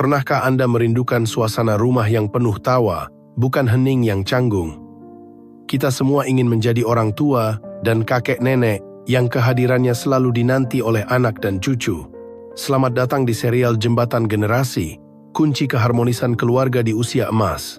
Pernahkah Anda merindukan suasana rumah yang penuh tawa, bukan hening yang canggung? Kita semua ingin menjadi orang tua dan kakek nenek yang kehadirannya selalu dinanti oleh anak dan cucu. Selamat datang di serial Jembatan Generasi, kunci keharmonisan keluarga di usia emas.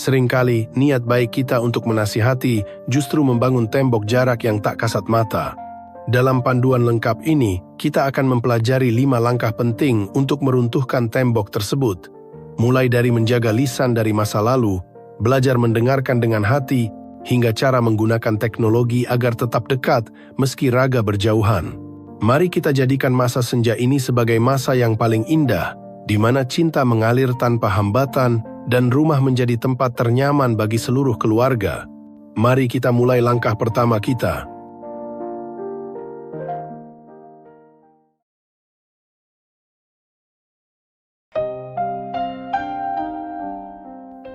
Seringkali, niat baik kita untuk menasihati justru membangun tembok jarak yang tak kasat mata. Dalam panduan lengkap ini, kita akan mempelajari 5 langkah penting untuk meruntuhkan tembok tersebut. Mulai dari menjaga lisan dari masa lalu, belajar mendengarkan dengan hati, hingga cara menggunakan teknologi agar tetap dekat meski raga berjauhan. Mari kita jadikan masa senja ini sebagai masa yang paling indah, di mana cinta mengalir tanpa hambatan dan rumah menjadi tempat ternyaman bagi seluruh keluarga. Mari kita mulai langkah pertama kita.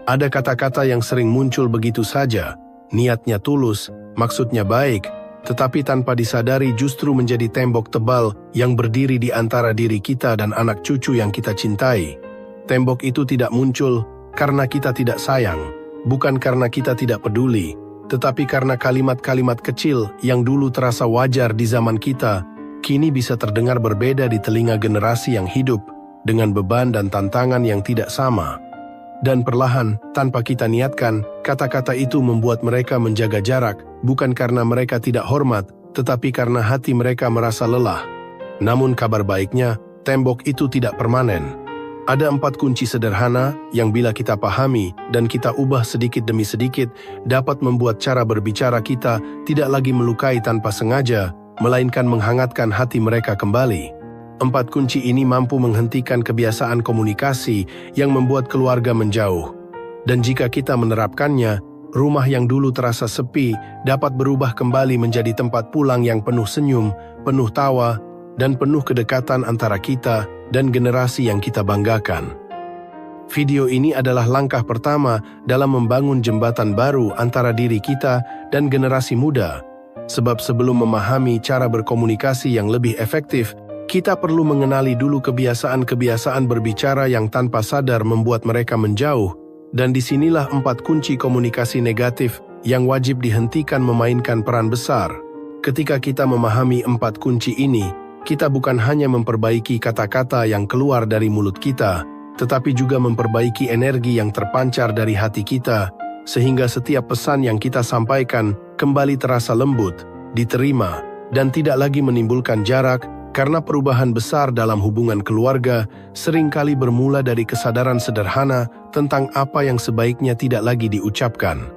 Ada kata-kata yang sering muncul begitu saja, niatnya tulus, maksudnya baik, tetapi tanpa disadari justru menjadi tembok tebal yang berdiri di antara diri kita dan anak cucu yang kita cintai. Tembok itu tidak muncul karena kita tidak sayang, bukan karena kita tidak peduli, tetapi karena kalimat-kalimat kecil yang dulu terasa wajar di zaman kita, kini bisa terdengar berbeda di telinga generasi yang hidup dengan beban dan tantangan yang tidak sama. Dan perlahan, tanpa kita niatkan, kata-kata itu membuat mereka menjaga jarak, bukan karena mereka tidak hormat, tetapi karena hati mereka merasa lelah. Namun kabar baiknya, tembok itu tidak permanen. Ada 4 kunci sederhana yang bila kita pahami dan kita ubah sedikit demi sedikit, dapat membuat cara berbicara kita tidak lagi melukai tanpa sengaja, melainkan menghangatkan hati mereka kembali. 4 kunci ini mampu menghentikan kebiasaan komunikasi yang membuat keluarga menjauh. Dan jika kita menerapkannya, rumah yang dulu terasa sepi dapat berubah kembali menjadi tempat pulang yang penuh senyum, penuh tawa, dan penuh kedekatan antara kita dan generasi yang kita banggakan. Video ini adalah langkah pertama dalam membangun jembatan baru antara diri kita dan generasi muda. Sebab sebelum memahami cara berkomunikasi yang lebih efektif, kita perlu mengenali dulu kebiasaan-kebiasaan berbicara yang tanpa sadar membuat mereka menjauh, dan disinilah 4 kunci komunikasi negatif yang wajib dihentikan memainkan peran besar. Ketika kita memahami 4 kunci ini, kita bukan hanya memperbaiki kata-kata yang keluar dari mulut kita, tetapi juga memperbaiki energi yang terpancar dari hati kita, sehingga setiap pesan yang kita sampaikan kembali terasa lembut, diterima, dan tidak lagi menimbulkan jarak. Karena perubahan besar dalam hubungan keluarga seringkali bermula dari kesadaran sederhana tentang apa yang sebaiknya tidak lagi diucapkan.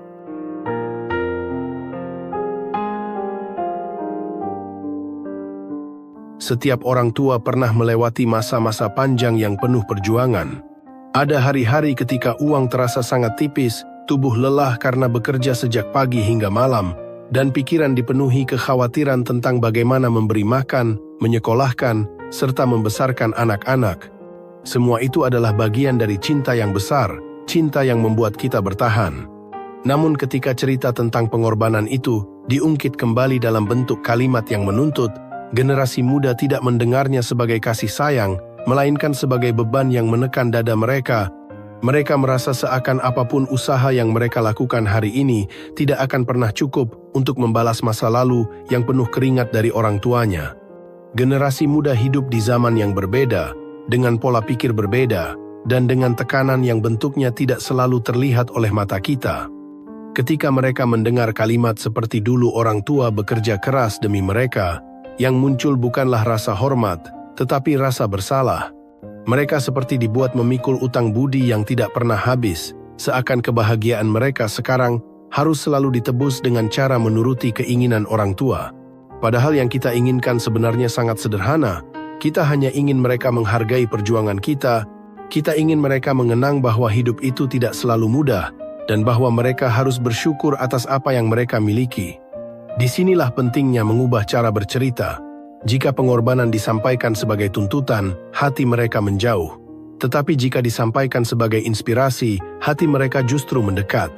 Setiap orang tua pernah melewati masa-masa panjang yang penuh perjuangan. Ada hari-hari ketika uang terasa sangat tipis, tubuh lelah karena bekerja sejak pagi hingga malam, dan pikiran dipenuhi kekhawatiran tentang bagaimana memberi makan, menyekolahkan, serta membesarkan anak-anak. Semua itu adalah bagian dari cinta yang besar, cinta yang membuat kita bertahan. Namun ketika cerita tentang pengorbanan itu diungkit kembali dalam bentuk kalimat yang menuntut, generasi muda tidak mendengarnya sebagai kasih sayang, melainkan sebagai beban yang menekan dada mereka. Mereka merasa seakan apapun usaha yang mereka lakukan hari ini tidak akan pernah cukup untuk membalas masa lalu yang penuh keringat dari orang tuanya. Generasi muda hidup di zaman yang berbeda, dengan pola pikir berbeda, dan dengan tekanan yang bentuknya tidak selalu terlihat oleh mata kita. Ketika mereka mendengar kalimat seperti dulu orang tua bekerja keras demi mereka, yang muncul bukanlah rasa hormat, tetapi rasa bersalah. Mereka seperti dibuat memikul utang budi yang tidak pernah habis, seakan kebahagiaan mereka sekarang harus selalu ditebus dengan cara menuruti keinginan orang tua. Padahal yang kita inginkan sebenarnya sangat sederhana. Kita hanya ingin mereka menghargai perjuangan kita. Kita ingin mereka mengenang bahwa hidup itu tidak selalu mudah, dan bahwa mereka harus bersyukur atas apa yang mereka miliki. Disinilah pentingnya mengubah cara bercerita. Jika pengorbanan disampaikan sebagai tuntutan, hati mereka menjauh. Tetapi jika disampaikan sebagai inspirasi, hati mereka justru mendekat.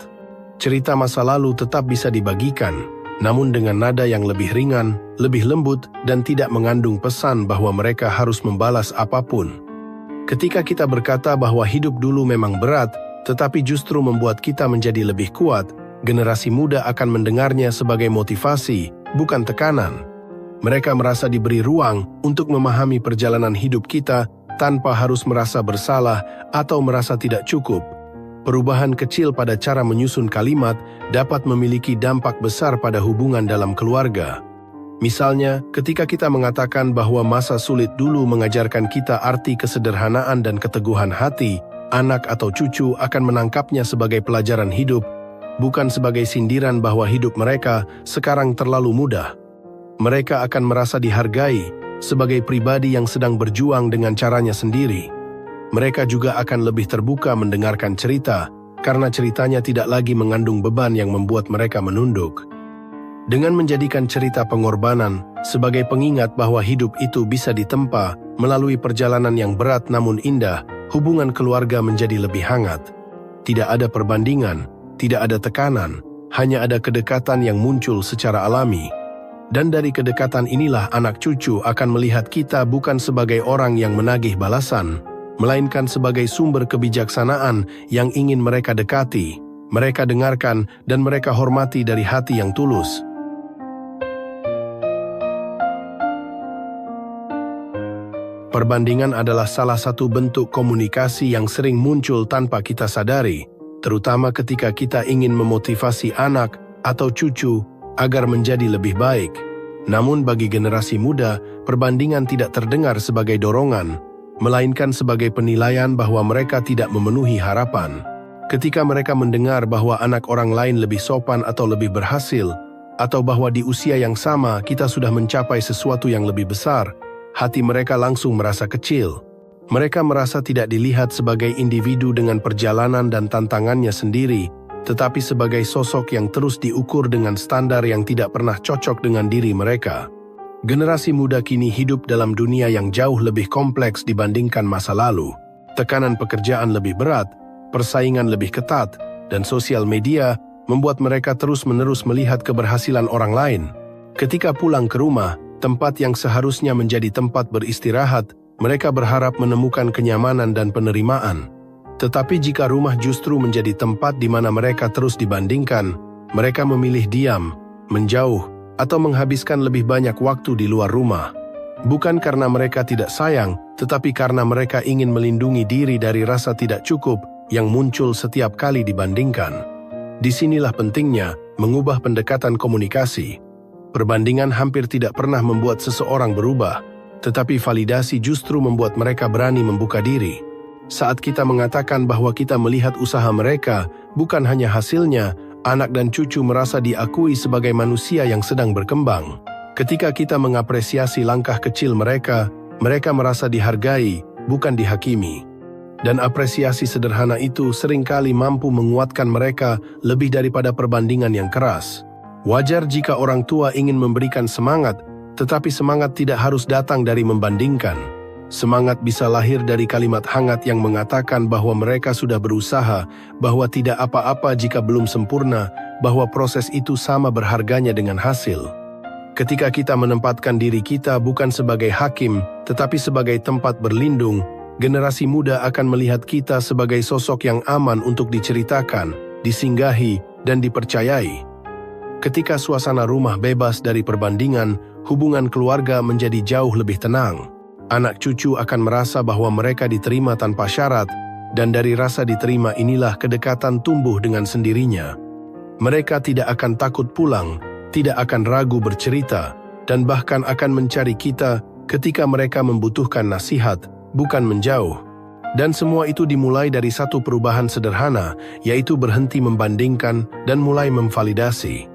Cerita masa lalu tetap bisa dibagikan, namun dengan nada yang lebih ringan, lebih lembut, dan tidak mengandung pesan bahwa mereka harus membalas apapun. Ketika kita berkata bahwa hidup dulu memang berat, tetapi justru membuat kita menjadi lebih kuat, generasi muda akan mendengarnya sebagai motivasi, bukan tekanan. Mereka merasa diberi ruang untuk memahami perjalanan hidup kita tanpa harus merasa bersalah atau merasa tidak cukup. Perubahan kecil pada cara menyusun kalimat dapat memiliki dampak besar pada hubungan dalam keluarga. Misalnya, ketika kita mengatakan bahwa masa sulit dulu mengajarkan kita arti kesederhanaan dan keteguhan hati, anak atau cucu akan menangkapnya sebagai pelajaran hidup, bukan sebagai sindiran bahwa hidup mereka sekarang terlalu mudah. Mereka akan merasa dihargai sebagai pribadi yang sedang berjuang dengan caranya sendiri. Mereka juga akan lebih terbuka mendengarkan cerita, karena ceritanya tidak lagi mengandung beban yang membuat mereka menunduk. Dengan menjadikan cerita pengorbanan sebagai pengingat bahwa hidup itu bisa ditempa melalui perjalanan yang berat namun indah, hubungan keluarga menjadi lebih hangat. Tidak ada perbandingan, tidak ada tekanan, hanya ada kedekatan yang muncul secara alami. Dan dari kedekatan inilah anak cucu akan melihat kita bukan sebagai orang yang menagih balasan, melainkan sebagai sumber kebijaksanaan yang ingin mereka dekati, mereka dengarkan, dan mereka hormati dari hati yang tulus. Perbandingan adalah salah satu bentuk komunikasi yang sering muncul tanpa kita sadari, terutama ketika kita ingin memotivasi anak atau cucu agar menjadi lebih baik. Namun bagi generasi muda, perbandingan tidak terdengar sebagai dorongan, melainkan sebagai penilaian bahwa mereka tidak memenuhi harapan. Ketika mereka mendengar bahwa anak orang lain lebih sopan atau lebih berhasil, atau bahwa di usia yang sama kita sudah mencapai sesuatu yang lebih besar, hati mereka langsung merasa kecil. Mereka merasa tidak dilihat sebagai individu dengan perjalanan dan tantangannya sendiri, tetapi sebagai sosok yang terus diukur dengan standar yang tidak pernah cocok dengan diri mereka. Generasi muda kini hidup dalam dunia yang jauh lebih kompleks dibandingkan masa lalu. Tekanan pekerjaan lebih berat, persaingan lebih ketat, dan sosial media membuat mereka terus-menerus melihat keberhasilan orang lain. Ketika pulang ke rumah, tempat yang seharusnya menjadi tempat beristirahat, mereka berharap menemukan kenyamanan dan penerimaan. Tetapi jika rumah justru menjadi tempat di mana mereka terus dibandingkan, mereka memilih diam, menjauh, atau menghabiskan lebih banyak waktu di luar rumah. Bukan karena mereka tidak sayang, tetapi karena mereka ingin melindungi diri dari rasa tidak cukup yang muncul setiap kali dibandingkan. Disinilah pentingnya mengubah pendekatan komunikasi. Perbandingan hampir tidak pernah membuat seseorang berubah, tetapi validasi justru membuat mereka berani membuka diri. Saat kita mengatakan bahwa kita melihat usaha mereka, bukan hanya hasilnya, anak dan cucu merasa diakui sebagai manusia yang sedang berkembang. Ketika kita mengapresiasi langkah kecil mereka, mereka merasa dihargai, bukan dihakimi. Dan apresiasi sederhana itu seringkali mampu menguatkan mereka lebih daripada perbandingan yang keras. Wajar jika orang tua ingin memberikan semangat, tetapi semangat tidak harus datang dari membandingkan. Semangat bisa lahir dari kalimat hangat yang mengatakan bahwa mereka sudah berusaha, bahwa tidak apa-apa jika belum sempurna, bahwa proses itu sama berharganya dengan hasil. Ketika kita menempatkan diri kita bukan sebagai hakim, tetapi sebagai tempat berlindung, generasi muda akan melihat kita sebagai sosok yang aman untuk diceritakan, disinggahi, dan dipercayai. Ketika suasana rumah bebas dari perbandingan, hubungan keluarga menjadi jauh lebih tenang. Anak cucu akan merasa bahwa mereka diterima tanpa syarat, dan dari rasa diterima inilah kedekatan tumbuh dengan sendirinya. Mereka tidak akan takut pulang, tidak akan ragu bercerita, dan bahkan akan mencari kita ketika mereka membutuhkan nasihat, bukan menjauh. Dan semua itu dimulai dari satu perubahan sederhana, yaitu berhenti membandingkan dan mulai memvalidasi.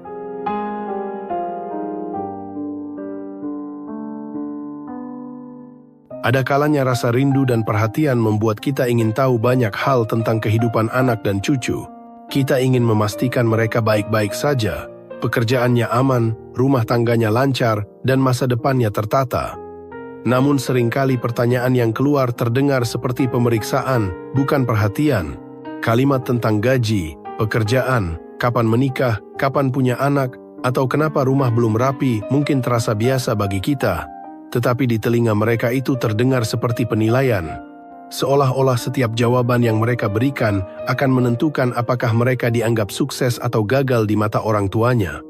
Ada kalanya rasa rindu dan perhatian membuat kita ingin tahu banyak hal tentang kehidupan anak dan cucu. Kita ingin memastikan mereka baik-baik saja, pekerjaannya aman, rumah tangganya lancar, dan masa depannya tertata. Namun seringkali pertanyaan yang keluar terdengar seperti pemeriksaan, bukan perhatian. Kalimat tentang gaji, pekerjaan, kapan menikah, kapan punya anak, atau kenapa rumah belum rapi mungkin terasa biasa bagi kita. Tetapi di telinga mereka itu terdengar seperti penilaian. seolah-olah setiap jawaban yang mereka berikan akan menentukan apakah mereka dianggap sukses atau gagal di mata orang tuanya.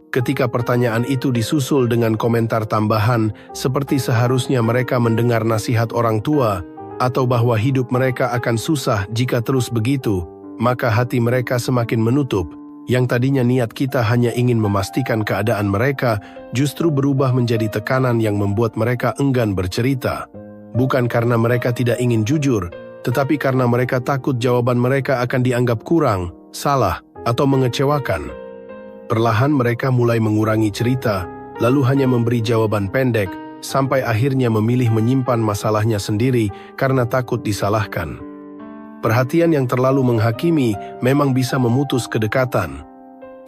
Ketika pertanyaan itu disusul dengan komentar tambahan seperti seharusnya mereka mendengar nasihat orang tua atau bahwa hidup mereka akan susah jika terus begitu, maka hati mereka semakin menutup. Yang tadinya niat kita hanya ingin memastikan keadaan mereka, justru berubah menjadi tekanan yang membuat mereka enggan bercerita. Bukan karena mereka tidak ingin jujur, tetapi karena mereka takut jawaban mereka akan dianggap kurang, salah, atau mengecewakan. Perlahan mereka mulai mengurangi cerita, lalu hanya memberi jawaban pendek, sampai akhirnya memilih menyimpan masalahnya sendiri karena takut disalahkan. Perhatian yang terlalu menghakimi memang bisa memutus kedekatan.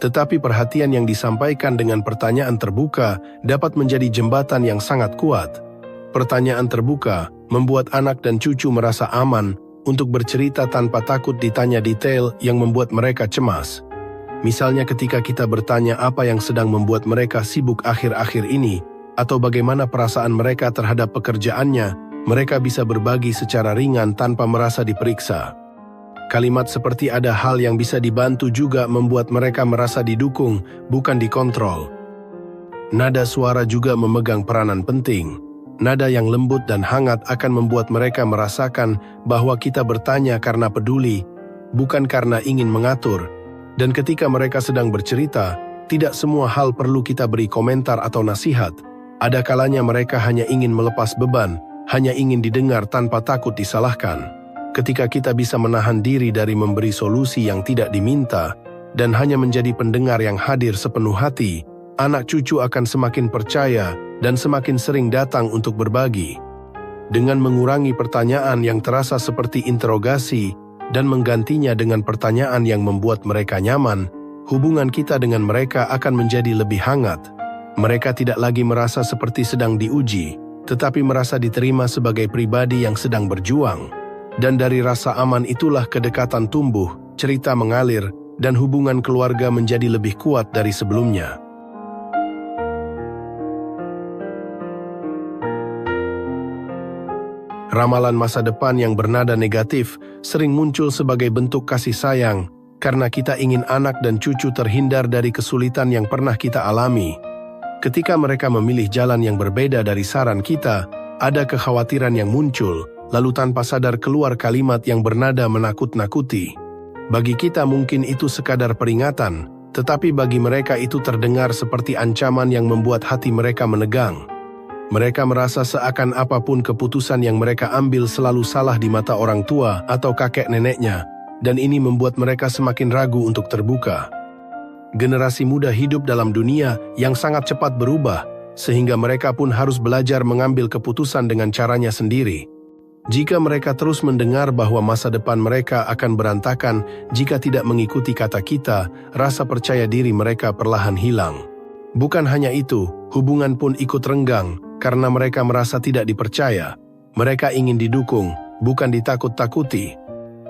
Tetapi perhatian yang disampaikan dengan pertanyaan terbuka dapat menjadi jembatan yang sangat kuat. Pertanyaan terbuka membuat anak dan cucu merasa aman untuk bercerita tanpa takut ditanya detail yang membuat mereka cemas. Misalnya ketika kita bertanya apa yang sedang membuat mereka sibuk akhir-akhir ini, atau bagaimana perasaan mereka terhadap pekerjaannya, mereka bisa berbagi secara ringan tanpa merasa diperiksa. Kalimat seperti ada hal yang bisa dibantu juga membuat mereka merasa didukung, bukan dikontrol. Nada suara juga memegang peranan penting. Nada yang lembut dan hangat akan membuat mereka merasakan bahwa kita bertanya karena peduli, bukan karena ingin mengatur. Dan ketika mereka sedang bercerita, tidak semua hal perlu kita beri komentar atau nasihat. Ada kalanya mereka hanya ingin melepas beban, hanya ingin didengar tanpa takut disalahkan. Ketika kita bisa menahan diri dari memberi solusi yang tidak diminta, dan hanya menjadi pendengar yang hadir sepenuh hati, anak cucu akan semakin percaya dan semakin sering datang untuk berbagi. Dengan mengurangi pertanyaan yang terasa seperti interogasi dan menggantinya dengan pertanyaan yang membuat mereka nyaman, hubungan kita dengan mereka akan menjadi lebih hangat. Mereka tidak lagi merasa seperti sedang diuji, tetapi merasa diterima sebagai pribadi yang sedang berjuang. Dan dari rasa aman itulah kedekatan tumbuh, cerita mengalir, dan hubungan keluarga menjadi lebih kuat dari sebelumnya. Ramalan masa depan yang bernada negatif sering muncul sebagai bentuk kasih sayang, karena kita ingin anak dan cucu terhindar dari kesulitan yang pernah kita alami. Ketika mereka memilih jalan yang berbeda dari saran kita, ada kekhawatiran yang muncul, lalu tanpa sadar keluar kalimat yang bernada menakut-nakuti. Bagi kita mungkin itu sekadar peringatan, tetapi bagi mereka itu terdengar seperti ancaman yang membuat hati mereka menegang. Mereka merasa seakan apapun keputusan yang mereka ambil selalu salah di mata orang tua atau kakek neneknya, dan ini membuat mereka semakin ragu untuk terbuka. Generasi muda hidup dalam dunia yang sangat cepat berubah, sehingga mereka pun harus belajar mengambil keputusan dengan caranya sendiri. Jika mereka terus mendengar bahwa masa depan mereka akan berantakan jika tidak mengikuti kata kita, rasa percaya diri mereka perlahan hilang. Bukan hanya itu, hubungan pun ikut renggang karena mereka merasa tidak dipercaya. Mereka ingin didukung, bukan ditakut-takuti.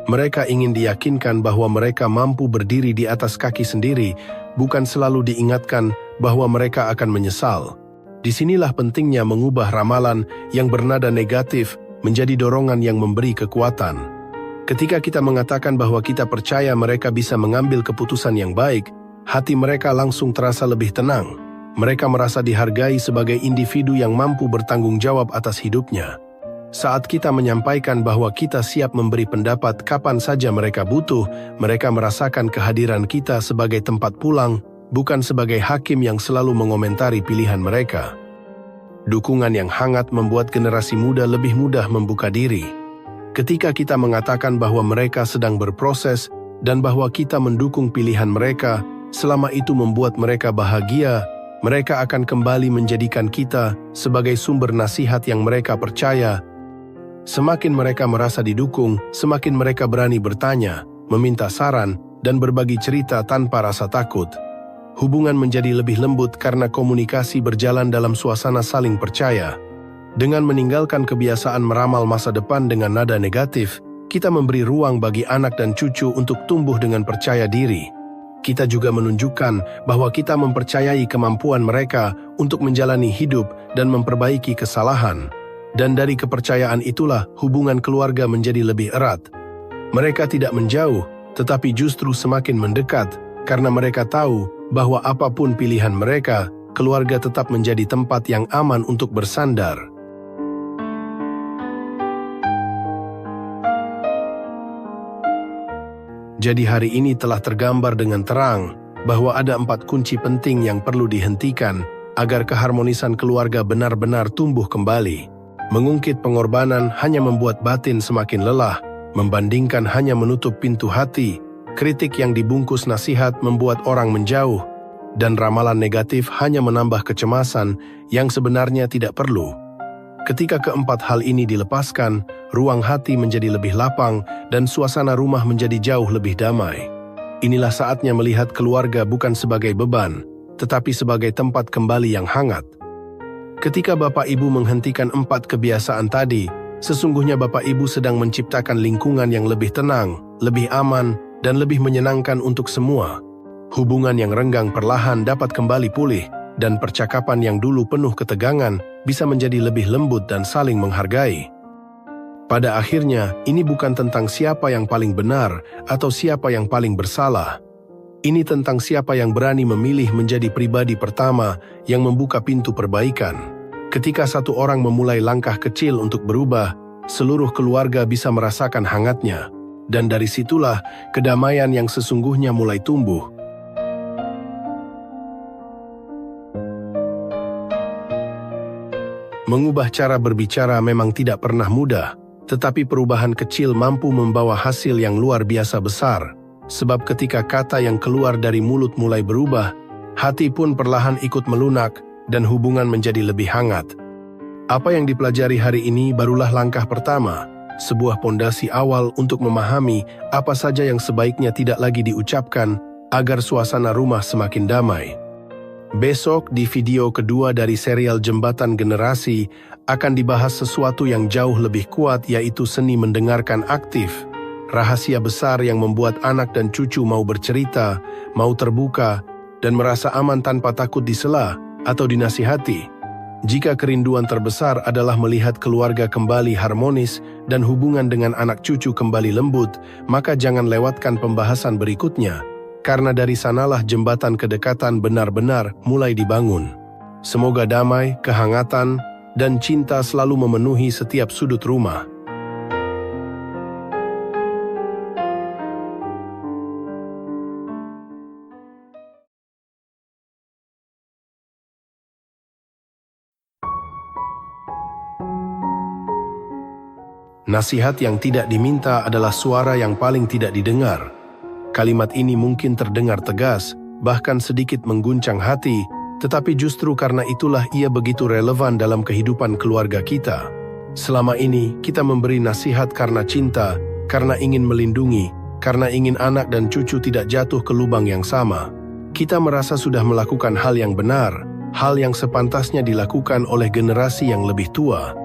Mereka ingin diyakinkan bahwa mereka mampu berdiri di atas kaki sendiri, bukan selalu diingatkan bahwa mereka akan menyesal. Disinilah pentingnya mengubah ramalan yang bernada negatif menjadi dorongan yang memberi kekuatan. Ketika kita mengatakan bahwa kita percaya mereka bisa mengambil keputusan yang baik, hati mereka langsung terasa lebih tenang. Mereka merasa dihargai sebagai individu yang mampu bertanggung jawab atas hidupnya. Saat kita menyampaikan bahwa kita siap memberi pendapat kapan saja mereka butuh, mereka merasakan kehadiran kita sebagai tempat pulang, bukan sebagai hakim yang selalu mengomentari pilihan mereka. Dukungan yang hangat membuat generasi muda lebih mudah membuka diri. Ketika kita mengatakan bahwa mereka sedang berproses dan bahwa kita mendukung pilihan mereka, selama itu membuat mereka bahagia, mereka akan kembali menjadikan kita sebagai sumber nasihat yang mereka percaya. Semakin mereka merasa didukung, semakin mereka berani bertanya, meminta saran, dan berbagi cerita tanpa rasa takut. Hubungan menjadi lebih lembut karena komunikasi berjalan dalam suasana saling percaya. Dengan meninggalkan kebiasaan meramal masa depan dengan nada negatif, kita memberi ruang bagi anak dan cucu untuk tumbuh dengan percaya diri. Kita juga menunjukkan bahwa kita mempercayai kemampuan mereka untuk menjalani hidup dan memperbaiki kesalahan. Dan dari kepercayaan itulah hubungan keluarga menjadi lebih erat. Mereka tidak menjauh, tetapi justru semakin mendekat, karena mereka tahu bahwa apapun pilihan mereka, keluarga tetap menjadi tempat yang aman untuk bersandar. Jadi hari ini telah tergambar dengan terang bahwa ada 4 kunci penting yang perlu dihentikan agar keharmonisan keluarga benar-benar tumbuh kembali. Mengungkit pengorbanan hanya membuat batin semakin lelah, membandingkan hanya menutup pintu hati, kritik yang dibungkus nasihat membuat orang menjauh, dan ramalan negatif hanya menambah kecemasan yang sebenarnya tidak perlu. Ketika keempat hal ini dilepaskan, ruang hati menjadi lebih lapang dan suasana rumah menjadi jauh lebih damai. Inilah saatnya melihat keluarga bukan sebagai beban, tetapi sebagai tempat kembali yang hangat. Ketika Bapak Ibu menghentikan 4 kebiasaan tadi, sesungguhnya Bapak Ibu sedang menciptakan lingkungan yang lebih tenang, lebih aman, dan lebih menyenangkan untuk semua. Hubungan yang renggang perlahan dapat kembali pulih, dan percakapan yang dulu penuh ketegangan bisa menjadi lebih lembut dan saling menghargai. Pada akhirnya, ini bukan tentang siapa yang paling benar atau siapa yang paling bersalah. Ini tentang siapa yang berani memilih menjadi pribadi pertama yang membuka pintu perbaikan. Ketika satu orang memulai langkah kecil untuk berubah, seluruh keluarga bisa merasakan hangatnya. Dan dari situlah kedamaian yang sesungguhnya mulai tumbuh. Mengubah cara berbicara memang tidak pernah mudah, tetapi perubahan kecil mampu membawa hasil yang luar biasa besar. Sebab ketika kata yang keluar dari mulut mulai berubah, hati pun perlahan ikut melunak dan hubungan menjadi lebih hangat. Apa yang dipelajari hari ini barulah langkah pertama, sebuah pondasi awal untuk memahami apa saja yang sebaiknya tidak lagi diucapkan agar suasana rumah semakin damai. Besok di video kedua dari serial Jembatan Generasi akan dibahas sesuatu yang jauh lebih kuat, yaitu seni mendengarkan aktif. Rahasia besar yang membuat anak dan cucu mau bercerita, mau terbuka, dan merasa aman tanpa takut disela atau dinasihati. Jika kerinduan terbesar adalah melihat keluarga kembali harmonis dan hubungan dengan anak cucu kembali lembut, maka jangan lewatkan pembahasan berikutnya, karena dari sanalah jembatan kedekatan benar-benar mulai dibangun. Semoga damai, kehangatan, dan cinta selalu memenuhi setiap sudut rumah. Nasihat yang tidak diminta adalah suara yang paling tidak didengar. Kalimat ini mungkin terdengar tegas, bahkan sedikit mengguncang hati, tetapi justru karena itulah ia begitu relevan dalam kehidupan keluarga kita. Selama ini, kita memberi nasihat karena cinta, karena ingin melindungi, karena ingin anak dan cucu tidak jatuh ke lubang yang sama. Kita merasa sudah melakukan hal yang benar, hal yang sepantasnya dilakukan oleh generasi yang lebih tua.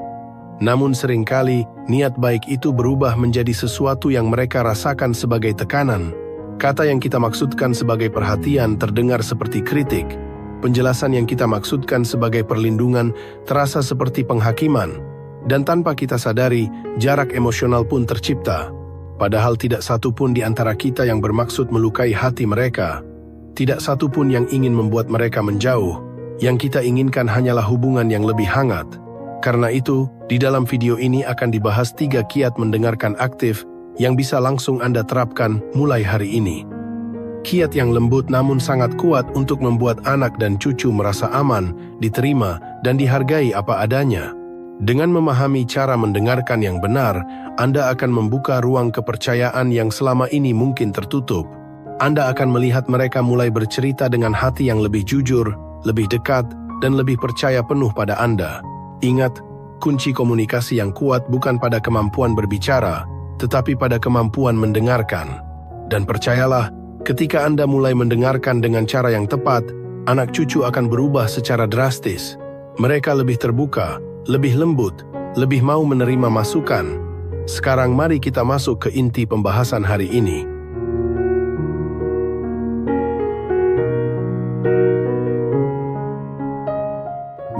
Namun seringkali, niat baik itu berubah menjadi sesuatu yang mereka rasakan sebagai tekanan. Kata yang kita maksudkan sebagai perhatian terdengar seperti kritik. Penjelasan yang kita maksudkan sebagai perlindungan terasa seperti penghakiman. Dan tanpa kita sadari, jarak emosional pun tercipta. Padahal tidak satu pun di antara kita yang bermaksud melukai hati mereka. Tidak satu pun yang ingin membuat mereka menjauh. Yang kita inginkan hanyalah hubungan yang lebih hangat. Karena itu, di dalam video ini akan dibahas 3 kiat mendengarkan aktif yang bisa langsung Anda terapkan mulai hari ini. Kiat yang lembut namun sangat kuat untuk membuat anak dan cucu merasa aman, diterima, dan dihargai apa adanya. Dengan memahami cara mendengarkan yang benar, Anda akan membuka ruang kepercayaan yang selama ini mungkin tertutup. Anda akan melihat mereka mulai bercerita dengan hati yang lebih jujur, lebih dekat, dan lebih percaya penuh pada Anda. Ingat, kunci komunikasi yang kuat bukan pada kemampuan berbicara, tetapi pada kemampuan mendengarkan. Dan percayalah, ketika Anda mulai mendengarkan dengan cara yang tepat, anak cucu akan berubah secara drastis. Mereka lebih terbuka, lebih lembut, lebih mau menerima masukan. Sekarang mari kita masuk ke inti pembahasan hari ini.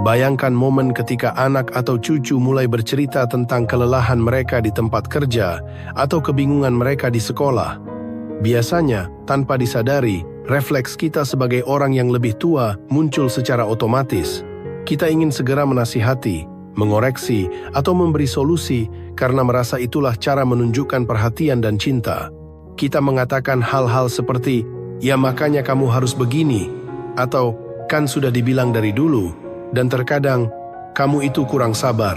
Bayangkan momen ketika anak atau cucu mulai bercerita tentang kelelahan mereka di tempat kerja atau kebingungan mereka di sekolah. Biasanya, tanpa disadari, refleks kita sebagai orang yang lebih tua muncul secara otomatis. Kita ingin segera menasihati, mengoreksi, atau memberi solusi karena merasa itulah cara menunjukkan perhatian dan cinta. Kita mengatakan hal-hal seperti, "Ya makanya kamu harus begini," atau "Kan sudah dibilang dari dulu," dan terkadang, "Kamu itu kurang sabar."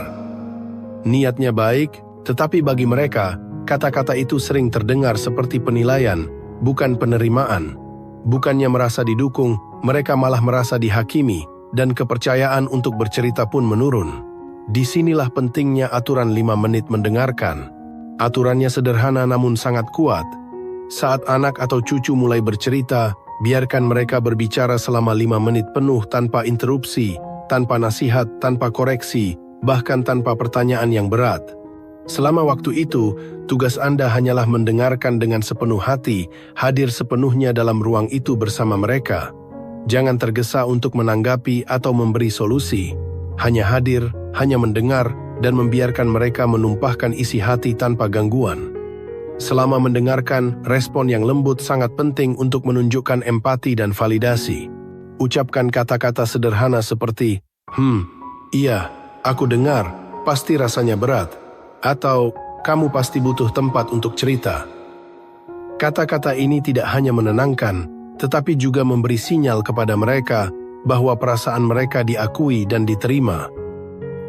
Niatnya baik, tetapi bagi mereka, kata-kata itu sering terdengar seperti penilaian, bukan penerimaan. Bukannya merasa didukung, mereka malah merasa dihakimi, dan kepercayaan untuk bercerita pun menurun. Disinilah pentingnya aturan 5 menit mendengarkan. Aturannya sederhana namun sangat kuat. Saat anak atau cucu mulai bercerita, biarkan mereka berbicara selama 5 menit penuh tanpa interupsi, tanpa nasihat, tanpa koreksi, bahkan tanpa pertanyaan yang berat. Selama waktu itu, tugas Anda hanyalah mendengarkan dengan sepenuh hati, hadir sepenuhnya dalam ruang itu bersama mereka. Jangan tergesa untuk menanggapi atau memberi solusi. Hanya hadir, hanya mendengar, dan membiarkan mereka menumpahkan isi hati tanpa gangguan. Selama mendengarkan, respon yang lembut sangat penting untuk menunjukkan empati dan validasi. Ucapkan kata-kata sederhana seperti, iya, aku dengar, pasti rasanya berat. Atau, kamu pasti butuh tempat untuk cerita. Kata-kata ini tidak hanya menenangkan, tetapi juga memberi sinyal kepada mereka bahwa perasaan mereka diakui dan diterima.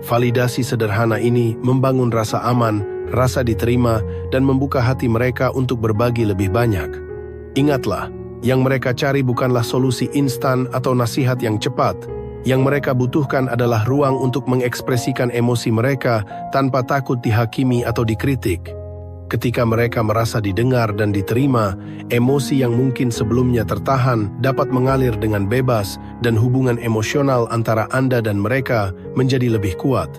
Validasi sederhana ini membangun rasa aman, rasa diterima, dan membuka hati mereka untuk berbagi lebih banyak. Ingatlah, yang mereka cari bukanlah solusi instan atau nasihat yang cepat. Yang mereka butuhkan adalah ruang untuk mengekspresikan emosi mereka tanpa takut dihakimi atau dikritik. Ketika mereka merasa didengar dan diterima, emosi yang mungkin sebelumnya tertahan dapat mengalir dengan bebas dan hubungan emosional antara Anda dan mereka menjadi lebih kuat.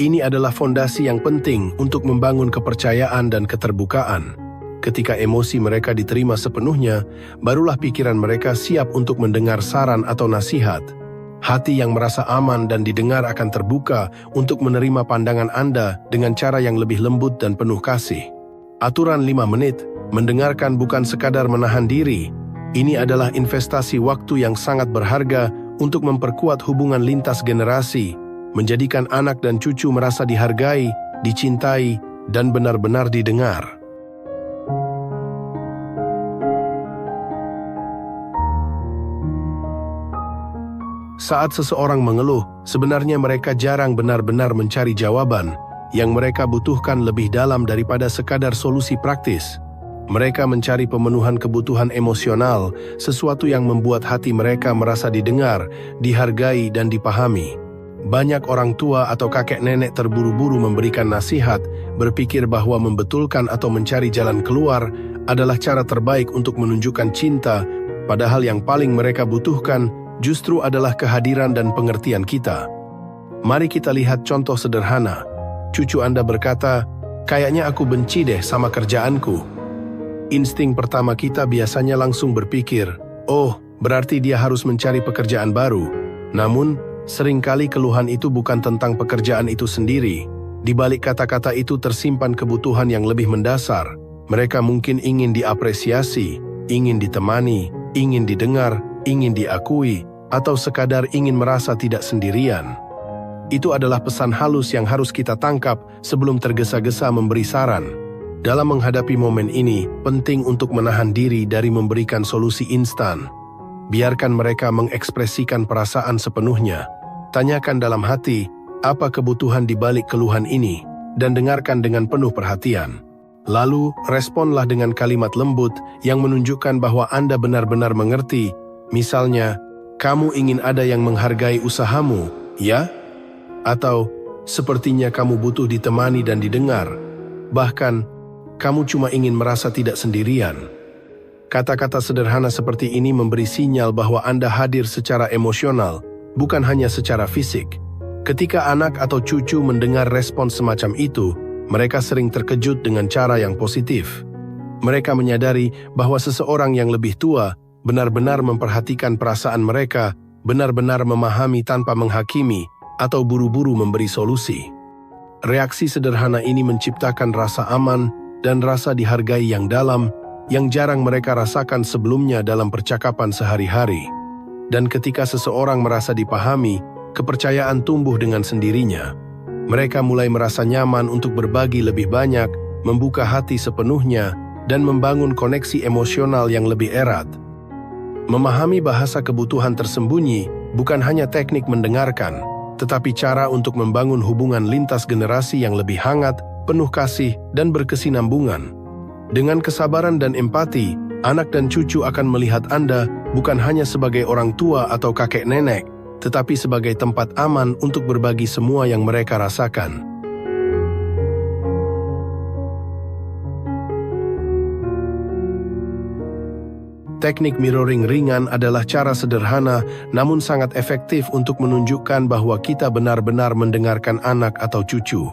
Ini adalah fondasi yang penting untuk membangun kepercayaan dan keterbukaan. Ketika emosi mereka diterima sepenuhnya, barulah pikiran mereka siap untuk mendengar saran atau nasihat. Hati yang merasa aman dan didengar akan terbuka untuk menerima pandangan Anda dengan cara yang lebih lembut dan penuh kasih. Aturan 5 menit, mendengarkan bukan sekadar menahan diri. Ini adalah investasi waktu yang sangat berharga untuk memperkuat hubungan lintas generasi, menjadikan anak dan cucu merasa dihargai, dicintai, dan benar-benar didengar. Saat seseorang mengeluh, sebenarnya mereka jarang benar-benar mencari jawaban. Yang mereka butuhkan lebih dalam daripada sekadar solusi praktis. Mereka mencari pemenuhan kebutuhan emosional, sesuatu yang membuat hati mereka merasa didengar, dihargai, dan dipahami. Banyak orang tua atau kakek nenek terburu-buru memberikan nasihat, berpikir bahwa membetulkan atau mencari jalan keluar adalah cara terbaik untuk menunjukkan cinta, padahal yang paling mereka butuhkan justru adalah kehadiran dan pengertian kita. Mari kita lihat contoh sederhana. Cucu Anda berkata, "Kayaknya aku benci deh sama kerjaanku." Insting pertama kita biasanya langsung berpikir, "Oh, berarti dia harus mencari pekerjaan baru." Namun, seringkali keluhan itu bukan tentang pekerjaan itu sendiri. Di balik kata-kata itu tersimpan kebutuhan yang lebih mendasar. Mereka mungkin ingin diapresiasi, ingin ditemani, ingin didengar, ingin diakui, atau sekadar ingin merasa tidak sendirian. Itu adalah pesan halus yang harus kita tangkap sebelum tergesa-gesa memberi saran. Dalam menghadapi momen ini, penting untuk menahan diri dari memberikan solusi instan. Biarkan mereka mengekspresikan perasaan sepenuhnya. Tanyakan dalam hati, apa kebutuhan di balik keluhan ini, dan dengarkan dengan penuh perhatian. Lalu, responlah dengan kalimat lembut yang menunjukkan bahwa Anda benar-benar mengerti. Misalnya, "Kamu ingin ada yang menghargai usahamu, ya?" Atau, "Sepertinya kamu butuh ditemani dan didengar." Bahkan, "Kamu cuma ingin merasa tidak sendirian." Kata-kata sederhana seperti ini memberi sinyal bahwa Anda hadir secara emosional, bukan hanya secara fisik. Ketika anak atau cucu mendengar respon semacam itu, mereka sering terkejut dengan cara yang positif. Mereka menyadari bahwa seseorang yang lebih tua benar-benar memperhatikan perasaan mereka benar-benar memahami tanpa menghakimi, atau buru-buru memberi solusi. Reaksi sederhana ini menciptakan rasa aman dan rasa dihargai yang dalam, yang jarang mereka rasakan sebelumnya dalam percakapan sehari-hari. Dan ketika seseorang merasa dipahami, kepercayaan tumbuh dengan sendirinya. Mereka mulai merasa nyaman untuk berbagi lebih banyak, membuka hati sepenuhnya, dan membangun koneksi emosional yang lebih erat. Memahami bahasa kebutuhan tersembunyi bukan hanya teknik mendengarkan, tetapi cara untuk membangun hubungan lintas generasi yang lebih hangat, penuh kasih, dan berkesinambungan. Dengan kesabaran dan empati, anak dan cucu akan melihat Anda bukan hanya sebagai orang tua atau kakek nenek, tetapi sebagai tempat aman untuk berbagi semua yang mereka rasakan. Teknik mirroring ringan adalah cara sederhana namun sangat efektif untuk menunjukkan bahwa kita benar-benar mendengarkan anak atau cucu.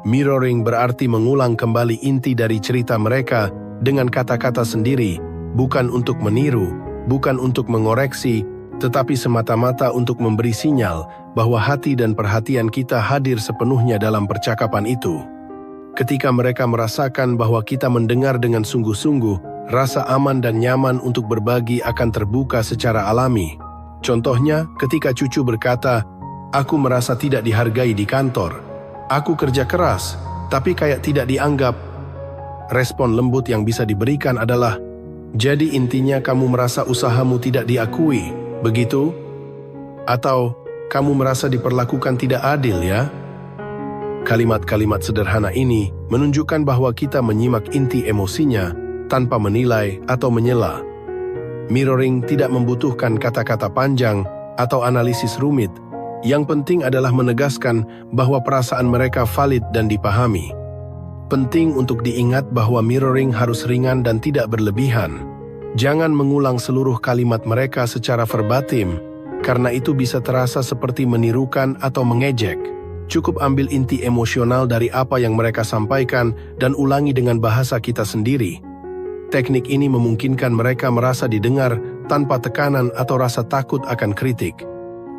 Mirroring berarti mengulang kembali inti dari cerita mereka dengan kata-kata sendiri, bukan untuk meniru, bukan untuk mengoreksi, tetapi semata-mata untuk memberi sinyal bahwa hati dan perhatian kita hadir sepenuhnya dalam percakapan itu. Ketika mereka merasakan bahwa kita mendengar dengan sungguh-sungguh, rasa aman dan nyaman untuk berbagi akan terbuka secara alami. Contohnya, ketika cucu berkata, "Aku merasa tidak dihargai di kantor. Aku kerja keras, tapi kayak tidak dianggap." Respon lembut yang bisa diberikan adalah, "Jadi intinya kamu merasa usahamu tidak diakui, begitu? Atau kamu merasa diperlakukan tidak adil ya?" Kalimat-kalimat sederhana ini menunjukkan bahwa kita menyimak inti emosinya tanpa menilai atau menyela. Mirroring tidak membutuhkan kata-kata panjang atau analisis rumit. Yang penting adalah menegaskan bahwa perasaan mereka valid dan dipahami. Penting untuk diingat bahwa mirroring harus ringan dan tidak berlebihan. Jangan mengulang seluruh kalimat mereka secara verbatim, karena itu bisa terasa seperti menirukan atau mengejek. Cukup ambil inti emosional dari apa yang mereka sampaikan dan ulangi dengan bahasa kita sendiri. Teknik ini memungkinkan mereka merasa didengar tanpa tekanan atau rasa takut akan kritik.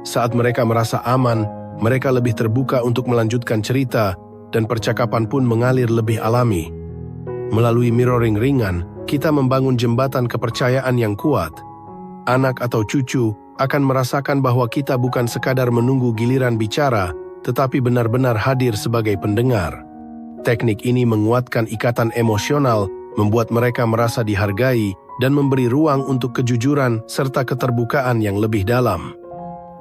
Saat mereka merasa aman, mereka lebih terbuka untuk melanjutkan cerita dan percakapan pun mengalir lebih alami. Melalui mirroring ringan, kita membangun jembatan kepercayaan yang kuat. Anak atau cucu akan merasakan bahwa kita bukan sekadar menunggu giliran bicara, tetapi benar-benar hadir sebagai pendengar. Teknik ini menguatkan ikatan emosional, membuat mereka merasa dihargai, dan memberi ruang untuk kejujuran serta keterbukaan yang lebih dalam.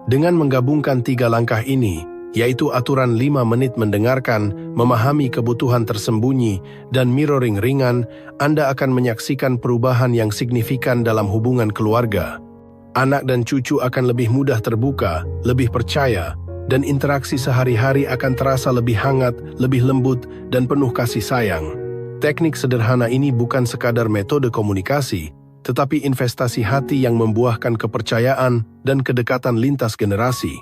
Dengan menggabungkan 3 langkah ini, yaitu aturan 5 menit mendengarkan, memahami kebutuhan tersembunyi, dan mirroring ringan, Anda akan menyaksikan perubahan yang signifikan dalam hubungan keluarga. Anak dan cucu akan lebih mudah terbuka, lebih percaya, dan interaksi sehari-hari akan terasa lebih hangat, lebih lembut, dan penuh kasih sayang. Teknik sederhana ini bukan sekadar metode komunikasi, tetapi investasi hati yang membuahkan kepercayaan dan kedekatan lintas generasi.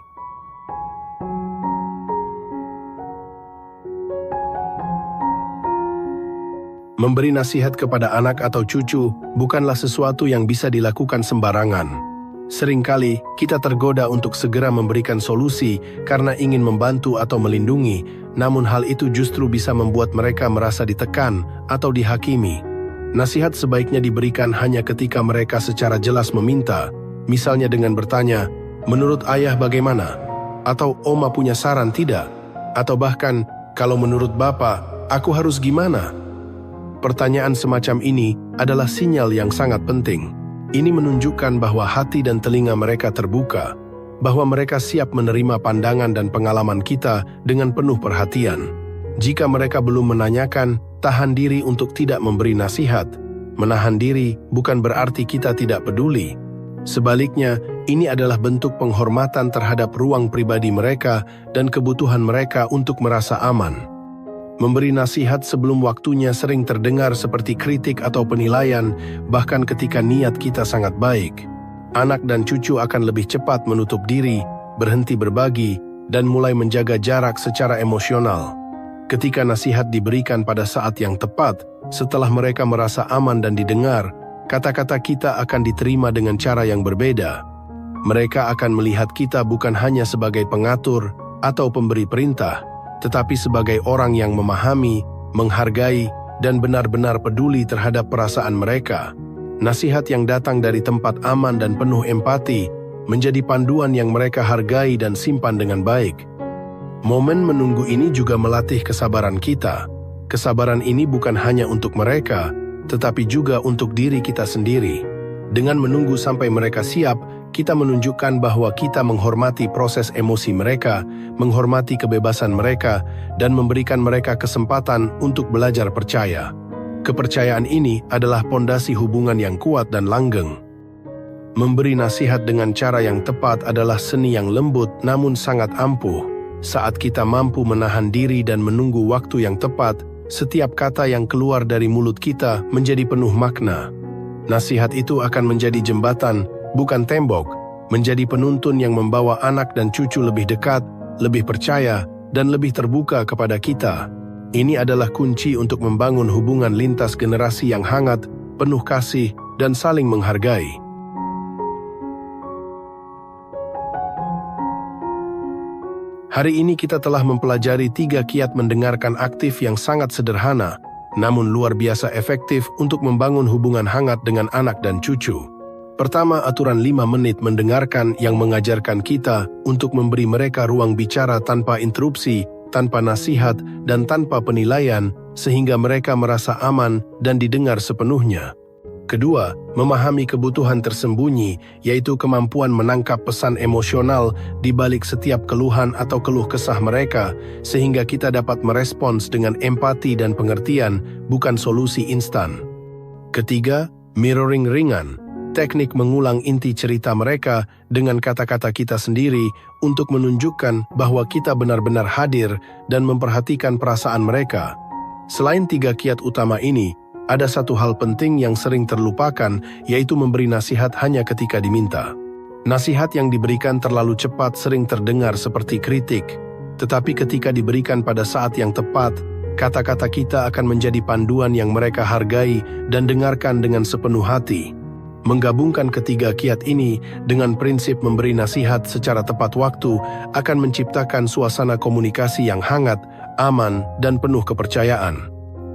Memberi nasihat kepada anak atau cucu bukanlah sesuatu yang bisa dilakukan sembarangan. Seringkali kita tergoda untuk segera memberikan solusi karena ingin membantu atau melindungi, namun hal itu justru bisa membuat mereka merasa ditekan atau dihakimi. Nasihat sebaiknya diberikan hanya ketika mereka secara jelas meminta, misalnya dengan bertanya, "Menurut ayah bagaimana?" Atau "Oma punya saran tidak?" Atau bahkan, "Kalau menurut bapak, aku harus gimana?" Pertanyaan semacam ini adalah sinyal yang sangat penting. Ini menunjukkan bahwa hati dan telinga mereka terbuka, bahwa mereka siap menerima pandangan dan pengalaman kita dengan penuh perhatian. Jika mereka belum menanyakan, tahan diri untuk tidak memberi nasihat. Menahan diri bukan berarti kita tidak peduli. Sebaliknya, ini adalah bentuk penghormatan terhadap ruang pribadi mereka dan kebutuhan mereka untuk merasa aman. Memberi nasihat sebelum waktunya sering terdengar seperti kritik atau penilaian, bahkan ketika niat kita sangat baik. Anak dan cucu akan lebih cepat menutup diri, berhenti berbagi, dan mulai menjaga jarak secara emosional. Ketika nasihat diberikan pada saat yang tepat, setelah mereka merasa aman dan didengar, kata-kata kita akan diterima dengan cara yang berbeda. Mereka akan melihat kita bukan hanya sebagai pengatur atau pemberi perintah, tetapi sebagai orang yang memahami, menghargai, dan benar-benar peduli terhadap perasaan mereka. Nasihat yang datang dari tempat aman dan penuh empati menjadi panduan yang mereka hargai dan simpan dengan baik. Momen menunggu ini juga melatih kesabaran kita. Kesabaran ini bukan hanya untuk mereka, tetapi juga untuk diri kita sendiri. Dengan menunggu sampai mereka siap, kita menunjukkan bahwa kita menghormati proses emosi mereka, menghormati kebebasan mereka, dan memberikan mereka kesempatan untuk belajar percaya. Kepercayaan ini adalah pondasi hubungan yang kuat dan langgeng. Memberi nasihat dengan cara yang tepat adalah seni yang lembut namun sangat ampuh. Saat kita mampu menahan diri dan menunggu waktu yang tepat, setiap kata yang keluar dari mulut kita menjadi penuh makna. Nasihat itu akan menjadi jembatan, bukan tembok, menjadi penuntun yang membawa anak dan cucu lebih dekat, lebih percaya, dan lebih terbuka kepada kita. Ini adalah kunci untuk membangun hubungan lintas generasi yang hangat, penuh kasih, dan saling menghargai. Hari ini kita telah mempelajari 3 kiat mendengarkan aktif yang sangat sederhana, namun luar biasa efektif untuk membangun hubungan hangat dengan anak dan cucu. Pertama, aturan 5 menit mendengarkan yang mengajarkan kita untuk memberi mereka ruang bicara tanpa interupsi, tanpa nasihat, dan tanpa penilaian, sehingga mereka merasa aman dan didengar sepenuhnya. Kedua, memahami kebutuhan tersembunyi, yaitu kemampuan menangkap pesan emosional di balik setiap keluhan atau keluh kesah mereka, sehingga kita dapat merespons dengan empati dan pengertian, bukan solusi instan. Ketiga, mirroring ringan, teknik mengulang inti cerita mereka dengan kata-kata kita sendiri untuk menunjukkan bahwa kita benar-benar hadir dan memperhatikan perasaan mereka. Selain 3 kiat utama ini, ada satu hal penting yang sering terlupakan, yaitu memberi nasihat hanya ketika diminta. Nasihat yang diberikan terlalu cepat sering terdengar seperti kritik, tetapi ketika diberikan pada saat yang tepat, kata-kata kita akan menjadi panduan yang mereka hargai dan dengarkan dengan sepenuh hati. Menggabungkan ketiga kiat ini dengan prinsip memberi nasihat secara tepat waktu akan menciptakan suasana komunikasi yang hangat, aman, dan penuh kepercayaan.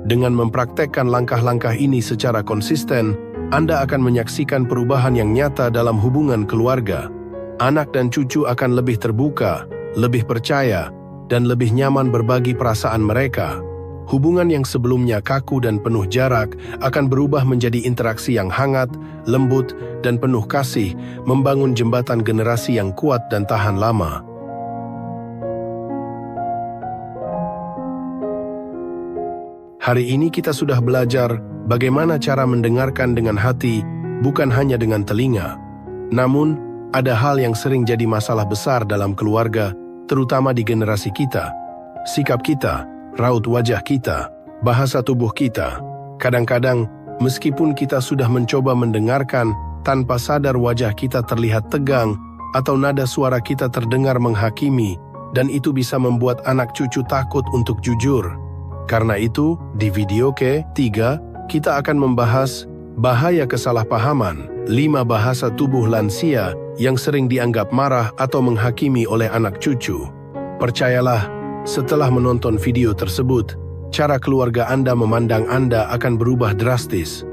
Dengan mempraktekkan langkah-langkah ini secara konsisten, Anda akan menyaksikan perubahan yang nyata dalam hubungan keluarga. Anak dan cucu akan lebih terbuka, lebih percaya, dan lebih nyaman berbagi perasaan mereka. Hubungan yang sebelumnya kaku dan penuh jarak akan berubah menjadi interaksi yang hangat, lembut, dan penuh kasih, membangun jembatan generasi yang kuat dan tahan lama. Hari ini kita sudah belajar bagaimana cara mendengarkan dengan hati, bukan hanya dengan telinga. Namun, ada hal yang sering jadi masalah besar dalam keluarga, terutama di generasi kita. Sikap kita, raut wajah kita, bahasa tubuh kita. Kadang-kadang, meskipun kita sudah mencoba mendengarkan, tanpa sadar wajah kita terlihat tegang, atau nada suara kita terdengar menghakimi, dan itu bisa membuat anak cucu takut untuk jujur. Karena itu, di video ke-3, kita akan membahas bahaya kesalahpahaman, 5 bahasa tubuh lansia yang sering dianggap marah atau menghakimi oleh anak cucu. Percayalah, setelah menonton video tersebut, cara keluarga Anda memandang Anda akan berubah drastis.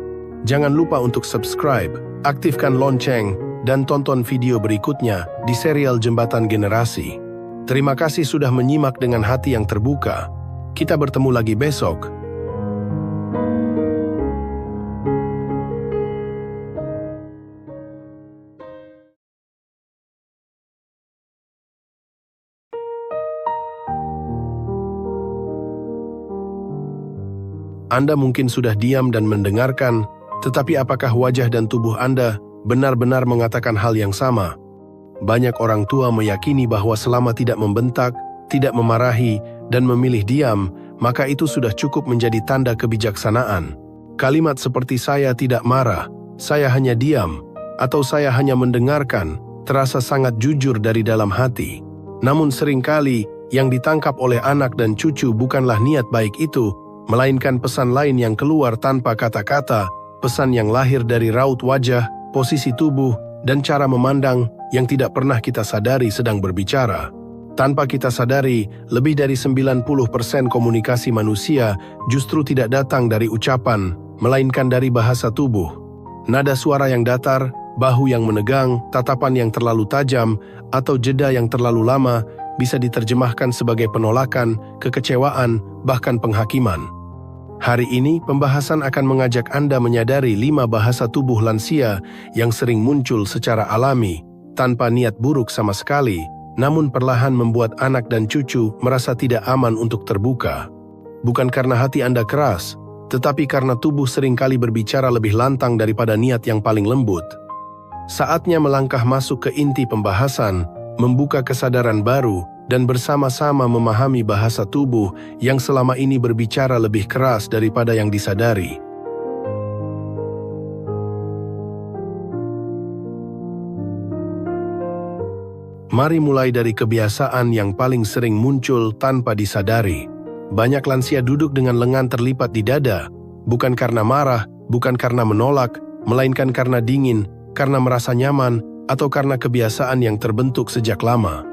Jangan lupa untuk subscribe, aktifkan lonceng, dan tonton video berikutnya di serial Jembatan Generasi. Terima kasih sudah menyimak dengan hati yang terbuka. Kita bertemu lagi besok. Anda mungkin sudah diam dan mendengarkan, tetapi apakah wajah dan tubuh Anda benar-benar mengatakan hal yang sama? Banyak orang tua meyakini bahwa selama tidak membentak, tidak memarahi, dan memilih diam, maka itu sudah cukup menjadi tanda kebijaksanaan. Kalimat seperti "saya tidak marah", "saya hanya diam", atau "saya hanya mendengarkan" terasa sangat jujur dari dalam hati. Namun seringkali, yang ditangkap oleh anak dan cucu bukanlah niat baik itu, melainkan pesan lain yang keluar tanpa kata-kata, pesan yang lahir dari raut wajah, posisi tubuh, dan cara memandang yang tidak pernah kita sadari sedang berbicara. Tanpa kita sadari, lebih dari 90% komunikasi manusia justru tidak datang dari ucapan, melainkan dari bahasa tubuh. Nada suara yang datar, bahu yang menegang, tatapan yang terlalu tajam, atau jeda yang terlalu lama bisa diterjemahkan sebagai penolakan, kekecewaan, bahkan penghakiman. Hari ini, pembahasan akan mengajak Anda menyadari 5 bahasa tubuh lansia yang sering muncul secara alami, tanpa niat buruk sama sekali, namun perlahan membuat anak dan cucu merasa tidak aman untuk terbuka. Bukan karena hati Anda keras, tetapi karena tubuh seringkali berbicara lebih lantang daripada niat yang paling lembut. Saatnya melangkah masuk ke inti pembahasan, membuka kesadaran baru, dan bersama-sama memahami bahasa tubuh yang selama ini berbicara lebih keras daripada yang disadari. Mari mulai dari kebiasaan yang paling sering muncul tanpa disadari. Banyak lansia duduk dengan lengan terlipat di dada, bukan karena marah, bukan karena menolak, melainkan karena dingin, karena merasa nyaman, atau karena kebiasaan yang terbentuk sejak lama.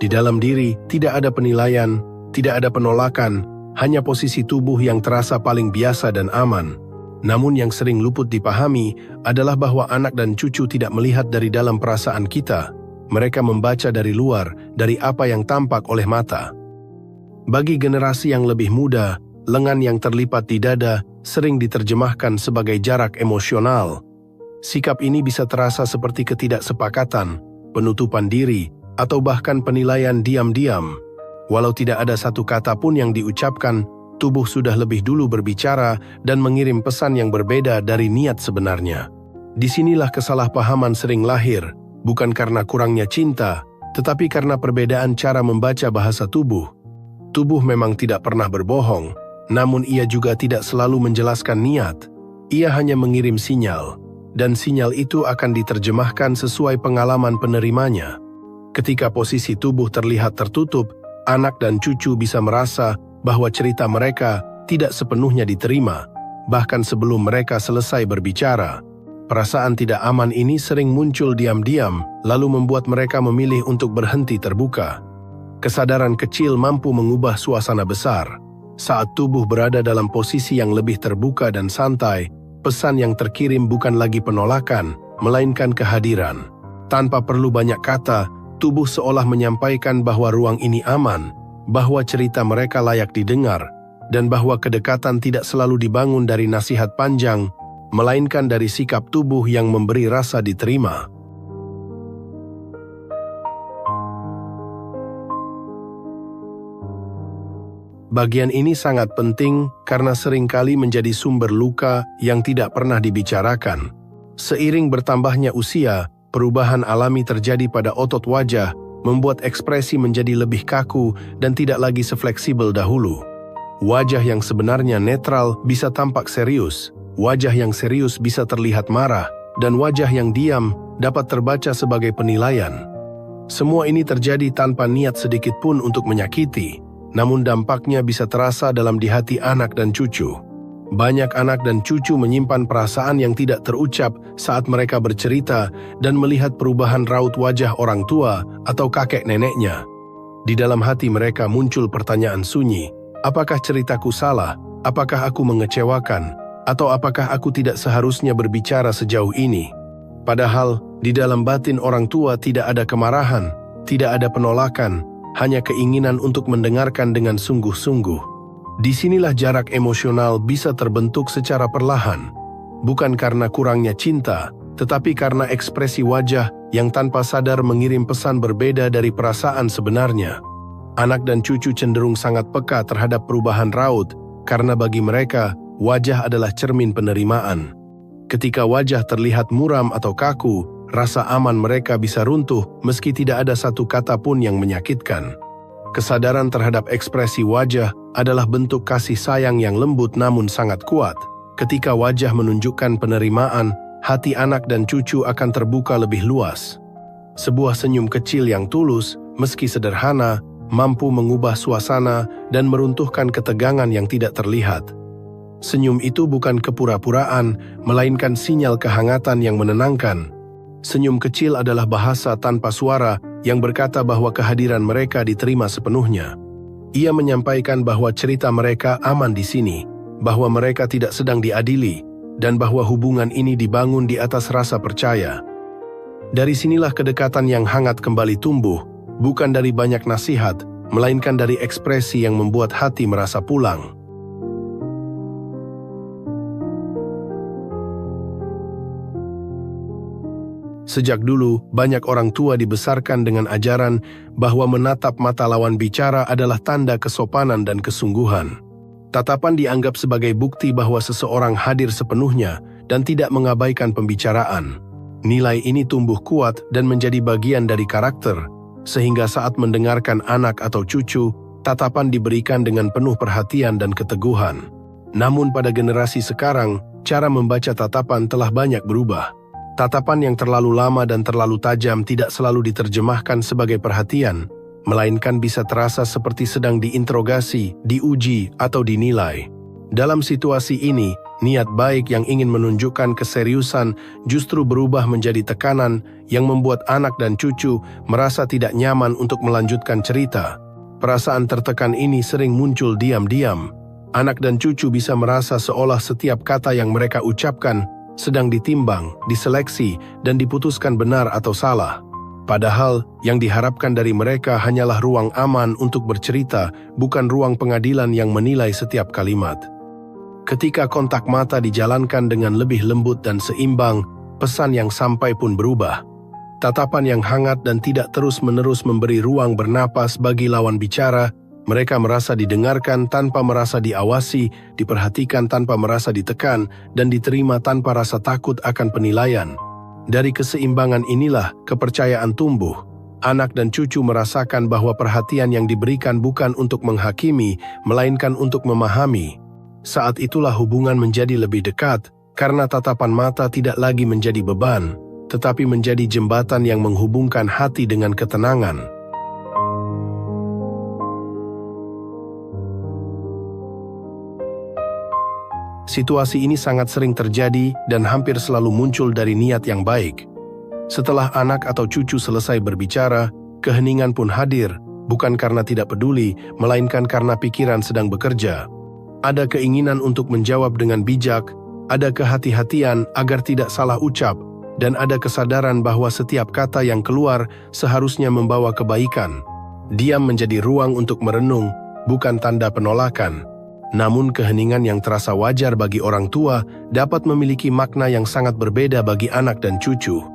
Di dalam diri, tidak ada penilaian, tidak ada penolakan, hanya posisi tubuh yang terasa paling biasa dan aman. Namun yang sering luput dipahami adalah bahwa anak dan cucu tidak melihat dari dalam perasaan kita. Mereka membaca dari luar, dari apa yang tampak oleh mata. Bagi generasi yang lebih muda, lengan yang terlipat di dada sering diterjemahkan sebagai jarak emosional. Sikap ini bisa terasa seperti ketidaksepakatan, penutupan diri, atau bahkan penilaian diam-diam. Walau tidak ada satu kata pun yang diucapkan, tubuh sudah lebih dulu berbicara dan mengirim pesan yang berbeda dari niat sebenarnya. Disinilah kesalahpahaman sering lahir, bukan karena kurangnya cinta, tetapi karena perbedaan cara membaca bahasa tubuh. Tubuh memang tidak pernah berbohong, namun ia juga tidak selalu menjelaskan niat. Ia hanya mengirim sinyal, dan sinyal itu akan diterjemahkan sesuai pengalaman penerimanya. Ketika posisi tubuh terlihat tertutup, anak dan cucu bisa merasa bahwa cerita mereka tidak sepenuhnya diterima, bahkan sebelum mereka selesai berbicara. Perasaan tidak aman ini sering muncul diam-diam, lalu membuat mereka memilih untuk berhenti terbuka. Kesadaran kecil mampu mengubah suasana besar. Saat tubuh berada dalam posisi yang lebih terbuka dan santai, pesan yang terkirim bukan lagi penolakan, melainkan kehadiran. Tanpa perlu banyak kata, tubuh seolah menyampaikan bahwa ruang ini aman, bahwa cerita mereka layak didengar, dan bahwa kedekatan tidak selalu dibangun dari nasihat panjang, melainkan dari sikap tubuh yang memberi rasa diterima. Bagian ini sangat penting karena seringkali menjadi sumber luka yang tidak pernah dibicarakan. Seiring bertambahnya usia, perubahan alami terjadi pada otot wajah, membuat ekspresi menjadi lebih kaku dan tidak lagi sefleksibel dahulu. Wajah yang sebenarnya netral bisa tampak serius, wajah yang serius bisa terlihat marah, dan wajah yang diam dapat terbaca sebagai penilaian. Semua ini terjadi tanpa niat sedikit pun untuk menyakiti, namun dampaknya bisa terasa dalam di hati anak dan cucu. Banyak anak dan cucu menyimpan perasaan yang tidak terucap saat mereka bercerita dan melihat perubahan raut wajah orang tua atau kakek neneknya. Di dalam hati mereka muncul pertanyaan sunyi, apakah ceritaku salah? Apakah aku mengecewakan? Atau apakah aku tidak seharusnya berbicara sejauh ini? Padahal, di dalam batin orang tua tidak ada kemarahan, tidak ada penolakan, hanya keinginan untuk mendengarkan dengan sungguh-sungguh. Disinilah jarak emosional bisa terbentuk secara perlahan, bukan karena kurangnya cinta, tetapi karena ekspresi wajah yang tanpa sadar mengirim pesan berbeda dari perasaan sebenarnya. Anak dan cucu cenderung sangat peka terhadap perubahan raut, karena bagi mereka, wajah adalah cermin penerimaan. Ketika wajah terlihat muram atau kaku, rasa aman mereka bisa runtuh meski tidak ada satu kata pun yang menyakitkan. Kesadaran terhadap ekspresi wajah adalah bentuk kasih sayang yang lembut namun sangat kuat. Ketika wajah menunjukkan penerimaan, hati anak dan cucu akan terbuka lebih luas. Sebuah senyum kecil yang tulus, meski sederhana, mampu mengubah suasana dan meruntuhkan ketegangan yang tidak terlihat. Senyum itu bukan kepura-puraan, melainkan sinyal kehangatan yang menenangkan. Senyum kecil adalah bahasa tanpa suara yang berkata bahwa kehadiran mereka diterima sepenuhnya. Ia menyampaikan bahwa cerita mereka aman di sini, bahwa mereka tidak sedang diadili, dan bahwa hubungan ini dibangun di atas rasa percaya. Dari sinilah kedekatan yang hangat kembali tumbuh, bukan dari banyak nasihat, melainkan dari ekspresi yang membuat hati merasa pulang. Sejak dulu, banyak orang tua dibesarkan dengan ajaran bahwa menatap mata lawan bicara adalah tanda kesopanan dan kesungguhan. Tatapan dianggap sebagai bukti bahwa seseorang hadir sepenuhnya dan tidak mengabaikan pembicaraan. Nilai ini tumbuh kuat dan menjadi bagian dari karakter, sehingga saat mendengarkan anak atau cucu, tatapan diberikan dengan penuh perhatian dan keteguhan. Namun pada generasi sekarang, cara membaca tatapan telah banyak berubah. Tatapan yang terlalu lama dan terlalu tajam tidak selalu diterjemahkan sebagai perhatian, melainkan bisa terasa seperti sedang diinterogasi, diuji, atau dinilai. Dalam situasi ini, niat baik yang ingin menunjukkan keseriusan justru berubah menjadi tekanan yang membuat anak dan cucu merasa tidak nyaman untuk melanjutkan cerita. Perasaan tertekan ini sering muncul diam-diam. Anak dan cucu bisa merasa seolah setiap kata yang mereka ucapkan sedang ditimbang, diseleksi, dan diputuskan benar atau salah. Padahal, yang diharapkan dari mereka hanyalah ruang aman untuk bercerita, bukan ruang pengadilan yang menilai setiap kalimat. Ketika kontak mata dijalankan dengan lebih lembut dan seimbang, pesan yang sampai pun berubah. Tatapan yang hangat dan tidak terus-menerus memberi ruang bernapas bagi lawan bicara, mereka merasa didengarkan tanpa merasa diawasi, diperhatikan tanpa merasa ditekan, dan diterima tanpa rasa takut akan penilaian. Dari keseimbangan inilah kepercayaan tumbuh. Anak dan cucu merasakan bahwa perhatian yang diberikan bukan untuk menghakimi, melainkan untuk memahami. Saat itulah hubungan menjadi lebih dekat, karena tatapan mata tidak lagi menjadi beban, tetapi menjadi jembatan yang menghubungkan hati dengan ketenangan. Situasi ini sangat sering terjadi dan hampir selalu muncul dari niat yang baik. Setelah anak atau cucu selesai berbicara, keheningan pun hadir, bukan karena tidak peduli, melainkan karena pikiran sedang bekerja. Ada keinginan untuk menjawab dengan bijak, ada kehati-hatian agar tidak salah ucap, dan ada kesadaran bahwa setiap kata yang keluar seharusnya membawa kebaikan. Diam menjadi ruang untuk merenung, bukan tanda penolakan. Namun keheningan yang terasa wajar bagi orang tua dapat memiliki makna yang sangat berbeda bagi anak dan cucu.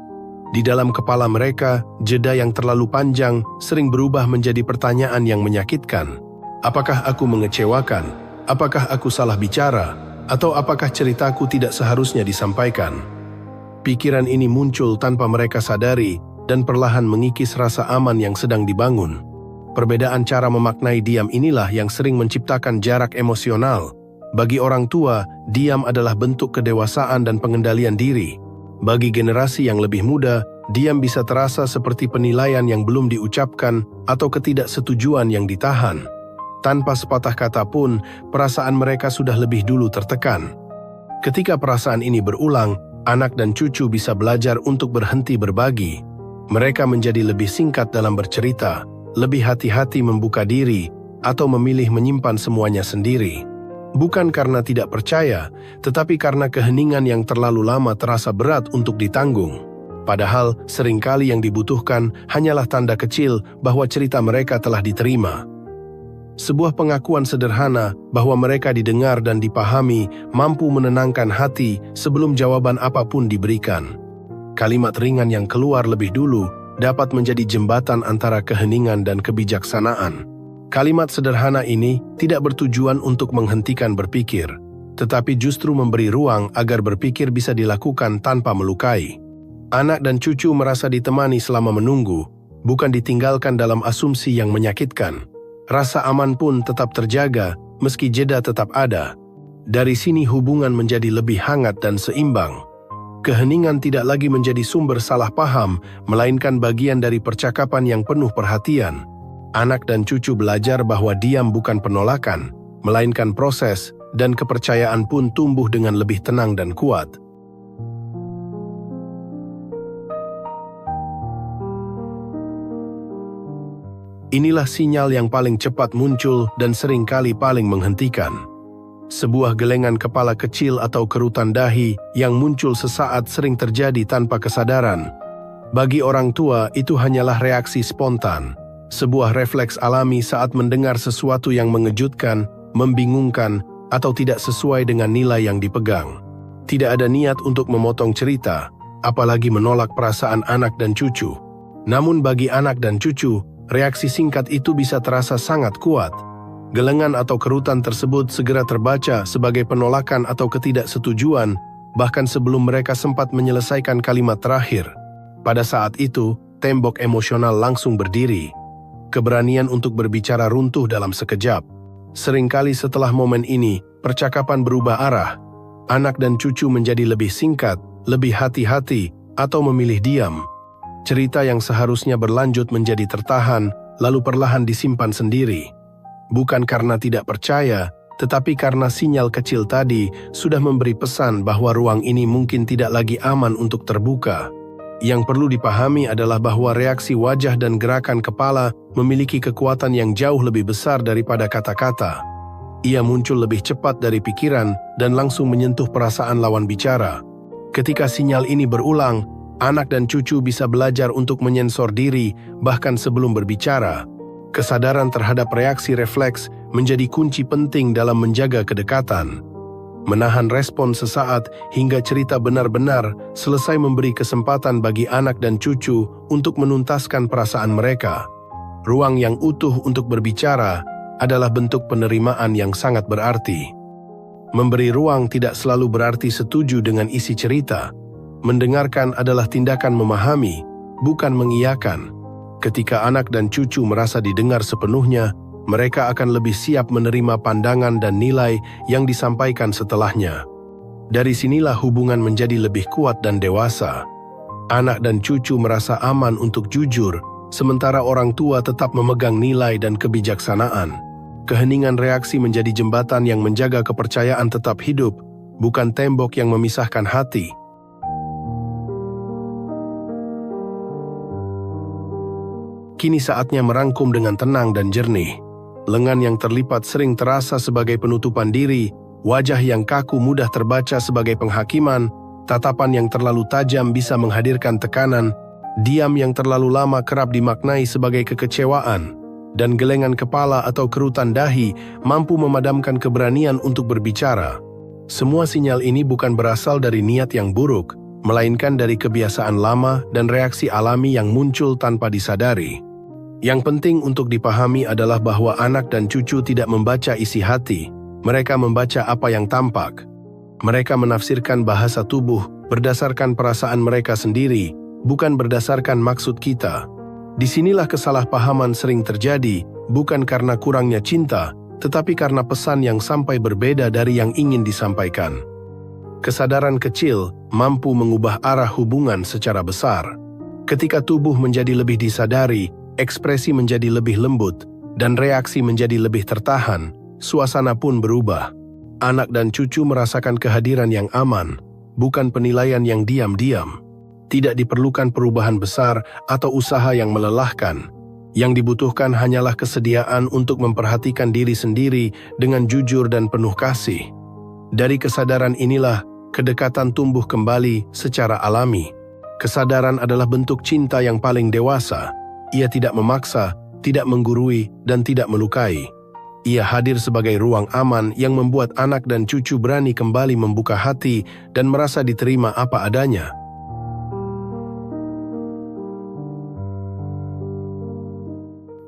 Di dalam kepala mereka, jeda yang terlalu panjang sering berubah menjadi pertanyaan yang menyakitkan. Apakah aku mengecewakan? Apakah aku salah bicara? Atau apakah ceritaku tidak seharusnya disampaikan? Pikiran ini muncul tanpa mereka sadari dan perlahan mengikis rasa aman yang sedang dibangun. Perbedaan cara memaknai diam inilah yang sering menciptakan jarak emosional. Bagi orang tua, diam adalah bentuk kedewasaan dan pengendalian diri. Bagi generasi yang lebih muda, diam bisa terasa seperti penilaian yang belum diucapkan atau ketidaksetujuan yang ditahan. Tanpa sepatah kata pun, perasaan mereka sudah lebih dulu tertekan. Ketika perasaan ini berulang, anak dan cucu bisa belajar untuk berhenti berbagi. Mereka menjadi lebih singkat dalam bercerita, lebih hati-hati membuka diri, atau memilih menyimpan semuanya sendiri. Bukan karena tidak percaya, tetapi karena keheningan yang terlalu lama terasa berat untuk ditanggung. Padahal, seringkali yang dibutuhkan hanyalah tanda kecil bahwa cerita mereka telah diterima. Sebuah pengakuan sederhana bahwa mereka didengar dan dipahami mampu menenangkan hati sebelum jawaban apapun diberikan. Kalimat ringan yang keluar lebih dulu dapat menjadi jembatan antara keheningan dan kebijaksanaan. Kalimat sederhana ini tidak bertujuan untuk menghentikan berpikir, tetapi justru memberi ruang agar berpikir bisa dilakukan tanpa melukai. Anak dan cucu merasa ditemani selama menunggu, bukan ditinggalkan dalam asumsi yang menyakitkan. Rasa aman pun tetap terjaga, meski jeda tetap ada. Dari sini hubungan menjadi lebih hangat dan seimbang. Keheningan tidak lagi menjadi sumber salah paham, melainkan bagian dari percakapan yang penuh perhatian. Anak dan cucu belajar bahwa diam bukan penolakan, melainkan proses, dan kepercayaan pun tumbuh dengan lebih tenang dan kuat. Inilah sinyal yang paling cepat muncul dan seringkali paling menghentikan. Sebuah gelengan kepala kecil atau kerutan dahi yang muncul sesaat sering terjadi tanpa kesadaran. Bagi orang tua, itu hanyalah reaksi spontan, sebuah refleks alami saat mendengar sesuatu yang mengejutkan, membingungkan, atau tidak sesuai dengan nilai yang dipegang. Tidak ada niat untuk memotong cerita, apalagi menolak perasaan anak dan cucu. Namun bagi anak dan cucu, reaksi singkat itu bisa terasa sangat kuat. Gelengan atau kerutan tersebut segera terbaca sebagai penolakan atau ketidaksetujuan, bahkan sebelum mereka sempat menyelesaikan kalimat terakhir. Pada saat itu, tembok emosional langsung berdiri. Keberanian untuk berbicara runtuh dalam sekejap. Seringkali setelah momen ini, percakapan berubah arah. Anak dan cucu menjadi lebih singkat, lebih hati-hati, atau memilih diam. Cerita yang seharusnya berlanjut menjadi tertahan, lalu perlahan disimpan sendiri. Bukan karena tidak percaya, tetapi karena sinyal kecil tadi sudah memberi pesan bahwa ruang ini mungkin tidak lagi aman untuk terbuka. Yang perlu dipahami adalah bahwa reaksi wajah dan gerakan kepala memiliki kekuatan yang jauh lebih besar daripada kata-kata. Ia muncul lebih cepat dari pikiran dan langsung menyentuh perasaan lawan bicara. Ketika sinyal ini berulang, anak dan cucu bisa belajar untuk menyensor diri bahkan sebelum berbicara. Kesadaran terhadap reaksi refleks menjadi kunci penting dalam menjaga kedekatan. Menahan respon sesaat hingga cerita benar-benar selesai memberi kesempatan bagi anak dan cucu untuk menuntaskan perasaan mereka. Ruang yang utuh untuk berbicara adalah bentuk penerimaan yang sangat berarti. Memberi ruang tidak selalu berarti setuju dengan isi cerita. Mendengarkan adalah tindakan memahami, bukan mengiyakan. Ketika anak dan cucu merasa didengar sepenuhnya, mereka akan lebih siap menerima pandangan dan nilai yang disampaikan setelahnya. Dari sinilah hubungan menjadi lebih kuat dan dewasa. Anak dan cucu merasa aman untuk jujur, sementara orang tua tetap memegang nilai dan kebijaksanaan. Keheningan reaksi menjadi jembatan yang menjaga kepercayaan tetap hidup, bukan tembok yang memisahkan hati. Kini saatnya merangkum dengan tenang dan jernih. Lengan yang terlipat sering terasa sebagai penutupan diri, wajah yang kaku mudah terbaca sebagai penghakiman, tatapan yang terlalu tajam bisa menghadirkan tekanan, diam yang terlalu lama kerap dimaknai sebagai kekecewaan, dan gelengan kepala atau kerutan dahi mampu memadamkan keberanian untuk berbicara. Semua sinyal ini bukan berasal dari niat yang buruk, melainkan dari kebiasaan lama dan reaksi alami yang muncul tanpa disadari. Yang penting untuk dipahami adalah bahwa anak dan cucu tidak membaca isi hati, mereka membaca apa yang tampak. Mereka menafsirkan bahasa tubuh berdasarkan perasaan mereka sendiri, bukan berdasarkan maksud kita. Disinilah kesalahpahaman sering terjadi, bukan karena kurangnya cinta, tetapi karena pesan yang sampai berbeda dari yang ingin disampaikan. Kesadaran kecil mampu mengubah arah hubungan secara besar. Ketika tubuh menjadi lebih disadari, ekspresi menjadi lebih lembut, dan reaksi menjadi lebih tertahan, suasana pun berubah. Anak dan cucu merasakan kehadiran yang aman, bukan penilaian yang diam-diam. Tidak diperlukan perubahan besar atau usaha yang melelahkan. Yang dibutuhkan hanyalah kesediaan untuk memperhatikan diri sendiri dengan jujur dan penuh kasih. Dari kesadaran inilah, kedekatan tumbuh kembali secara alami. Kesadaran adalah bentuk cinta yang paling dewasa. Ia tidak memaksa, tidak menggurui, dan tidak melukai. Ia hadir sebagai ruang aman yang membuat anak dan cucu berani kembali membuka hati dan merasa diterima apa adanya.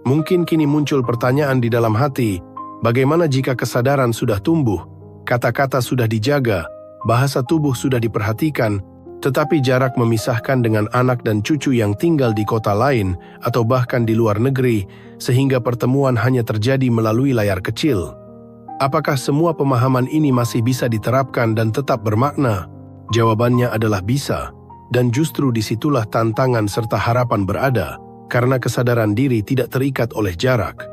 Mungkin kini muncul pertanyaan di dalam hati, bagaimana jika kesadaran sudah tumbuh, kata-kata sudah dijaga, bahasa tubuh sudah diperhatikan, tetapi jarak memisahkan dengan anak dan cucu yang tinggal di kota lain atau bahkan di luar negeri, sehingga pertemuan hanya terjadi melalui layar kecil. Apakah semua pemahaman ini masih bisa diterapkan dan tetap bermakna? Jawabannya adalah bisa, dan justru disitulah tantangan serta harapan berada, karena kesadaran diri tidak terikat oleh jarak.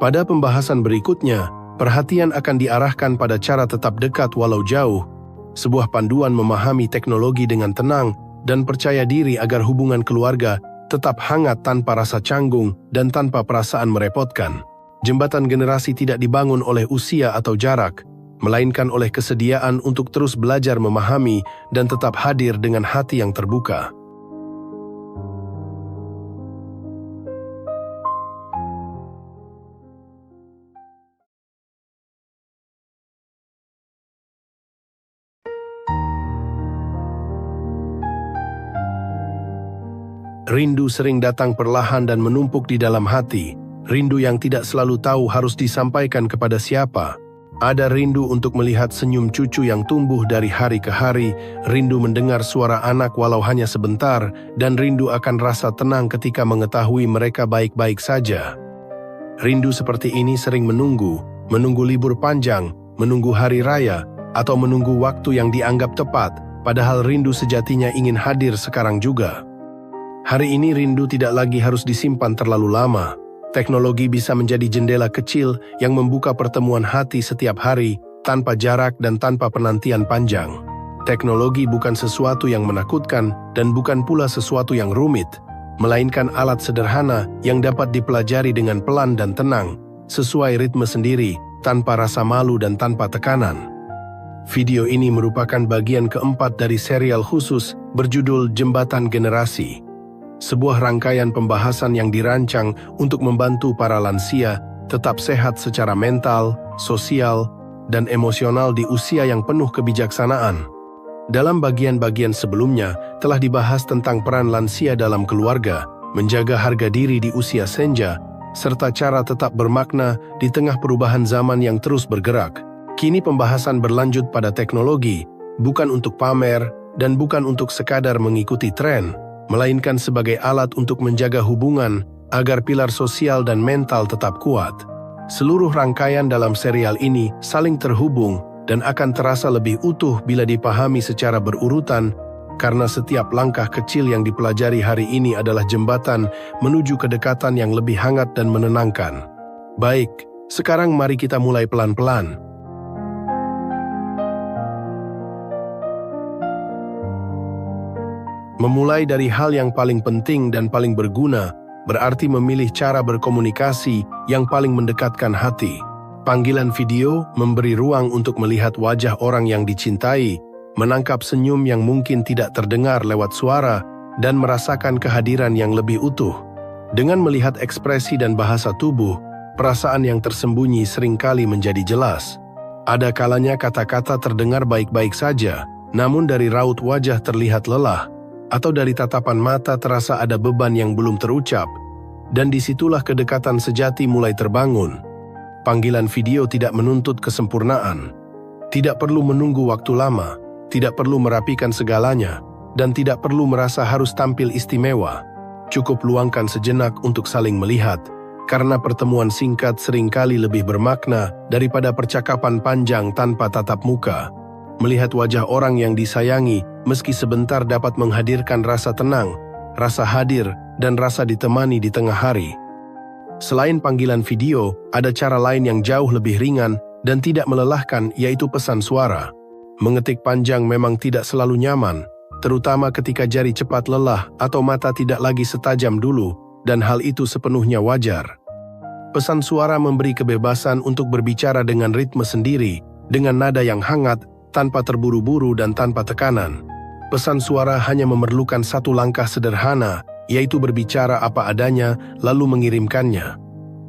Pada pembahasan berikutnya, perhatian akan diarahkan pada cara tetap dekat walau jauh, sebuah panduan memahami teknologi dengan tenang dan percaya diri agar hubungan keluarga tetap hangat tanpa rasa canggung dan tanpa perasaan merepotkan. Jembatan generasi tidak dibangun oleh usia atau jarak, melainkan oleh kesediaan untuk terus belajar memahami dan tetap hadir dengan hati yang terbuka. Rindu sering datang perlahan dan menumpuk di dalam hati. Rindu yang tidak selalu tahu harus disampaikan kepada siapa. Ada rindu untuk melihat senyum cucu yang tumbuh dari hari ke hari, rindu mendengar suara anak walau hanya sebentar, dan rindu akan rasa tenang ketika mengetahui mereka baik-baik saja. Rindu seperti ini sering menunggu libur panjang, menunggu hari raya, atau menunggu waktu yang dianggap tepat, padahal rindu sejatinya ingin hadir sekarang juga. Hari ini rindu tidak lagi harus disimpan terlalu lama. Teknologi bisa menjadi jendela kecil yang membuka pertemuan hati setiap hari, tanpa jarak dan tanpa penantian panjang. Teknologi bukan sesuatu yang menakutkan dan bukan pula sesuatu yang rumit, melainkan alat sederhana yang dapat dipelajari dengan pelan dan tenang, sesuai ritme sendiri, tanpa rasa malu dan tanpa tekanan. Video ini merupakan bagian keempat dari serial khusus berjudul Jembatan Generasi. Sebuah rangkaian pembahasan yang dirancang untuk membantu para lansia tetap sehat secara mental, sosial, dan emosional di usia yang penuh kebijaksanaan. Dalam bagian-bagian sebelumnya telah dibahas tentang peran lansia dalam keluarga, menjaga harga diri di usia senja, serta cara tetap bermakna di tengah perubahan zaman yang terus bergerak. Kini pembahasan berlanjut pada teknologi, bukan untuk pamer dan bukan untuk sekadar mengikuti tren, melainkan sebagai alat untuk menjaga hubungan agar pilar sosial dan mental tetap kuat. Seluruh rangkaian dalam serial ini saling terhubung dan akan terasa lebih utuh bila dipahami secara berurutan, karena setiap langkah kecil yang dipelajari hari ini adalah jembatan menuju kedekatan yang lebih hangat dan menenangkan. Baik, sekarang mari kita mulai pelan-pelan. Memulai dari hal yang paling penting dan paling berguna, berarti memilih cara berkomunikasi yang paling mendekatkan hati. Panggilan video memberi ruang untuk melihat wajah orang yang dicintai, menangkap senyum yang mungkin tidak terdengar lewat suara, dan merasakan kehadiran yang lebih utuh. Dengan melihat ekspresi dan bahasa tubuh, perasaan yang tersembunyi seringkali menjadi jelas. Ada kalanya kata-kata terdengar baik-baik saja, namun dari raut wajah terlihat lelah, atau dari tatapan mata terasa ada beban yang belum terucap, dan disitulah kedekatan sejati mulai terbangun. Panggilan video tidak menuntut kesempurnaan, tidak perlu menunggu waktu lama, tidak perlu merapikan segalanya, dan tidak perlu merasa harus tampil istimewa. Cukup luangkan sejenak untuk saling melihat, karena pertemuan singkat seringkali lebih bermakna daripada percakapan panjang tanpa tatap muka. Melihat wajah orang yang disayangi, meski sebentar dapat menghadirkan rasa tenang, rasa hadir, dan rasa ditemani di tengah hari. Selain panggilan video, ada cara lain yang jauh lebih ringan dan tidak melelahkan, yaitu pesan suara. Mengetik panjang memang tidak selalu nyaman, terutama ketika jari cepat lelah atau mata tidak lagi setajam dulu, dan hal itu sepenuhnya wajar. Pesan suara memberi kebebasan untuk berbicara dengan ritme sendiri, dengan nada yang hangat, tanpa terburu-buru dan tanpa tekanan. Pesan suara hanya memerlukan satu langkah sederhana, yaitu berbicara apa adanya, lalu mengirimkannya.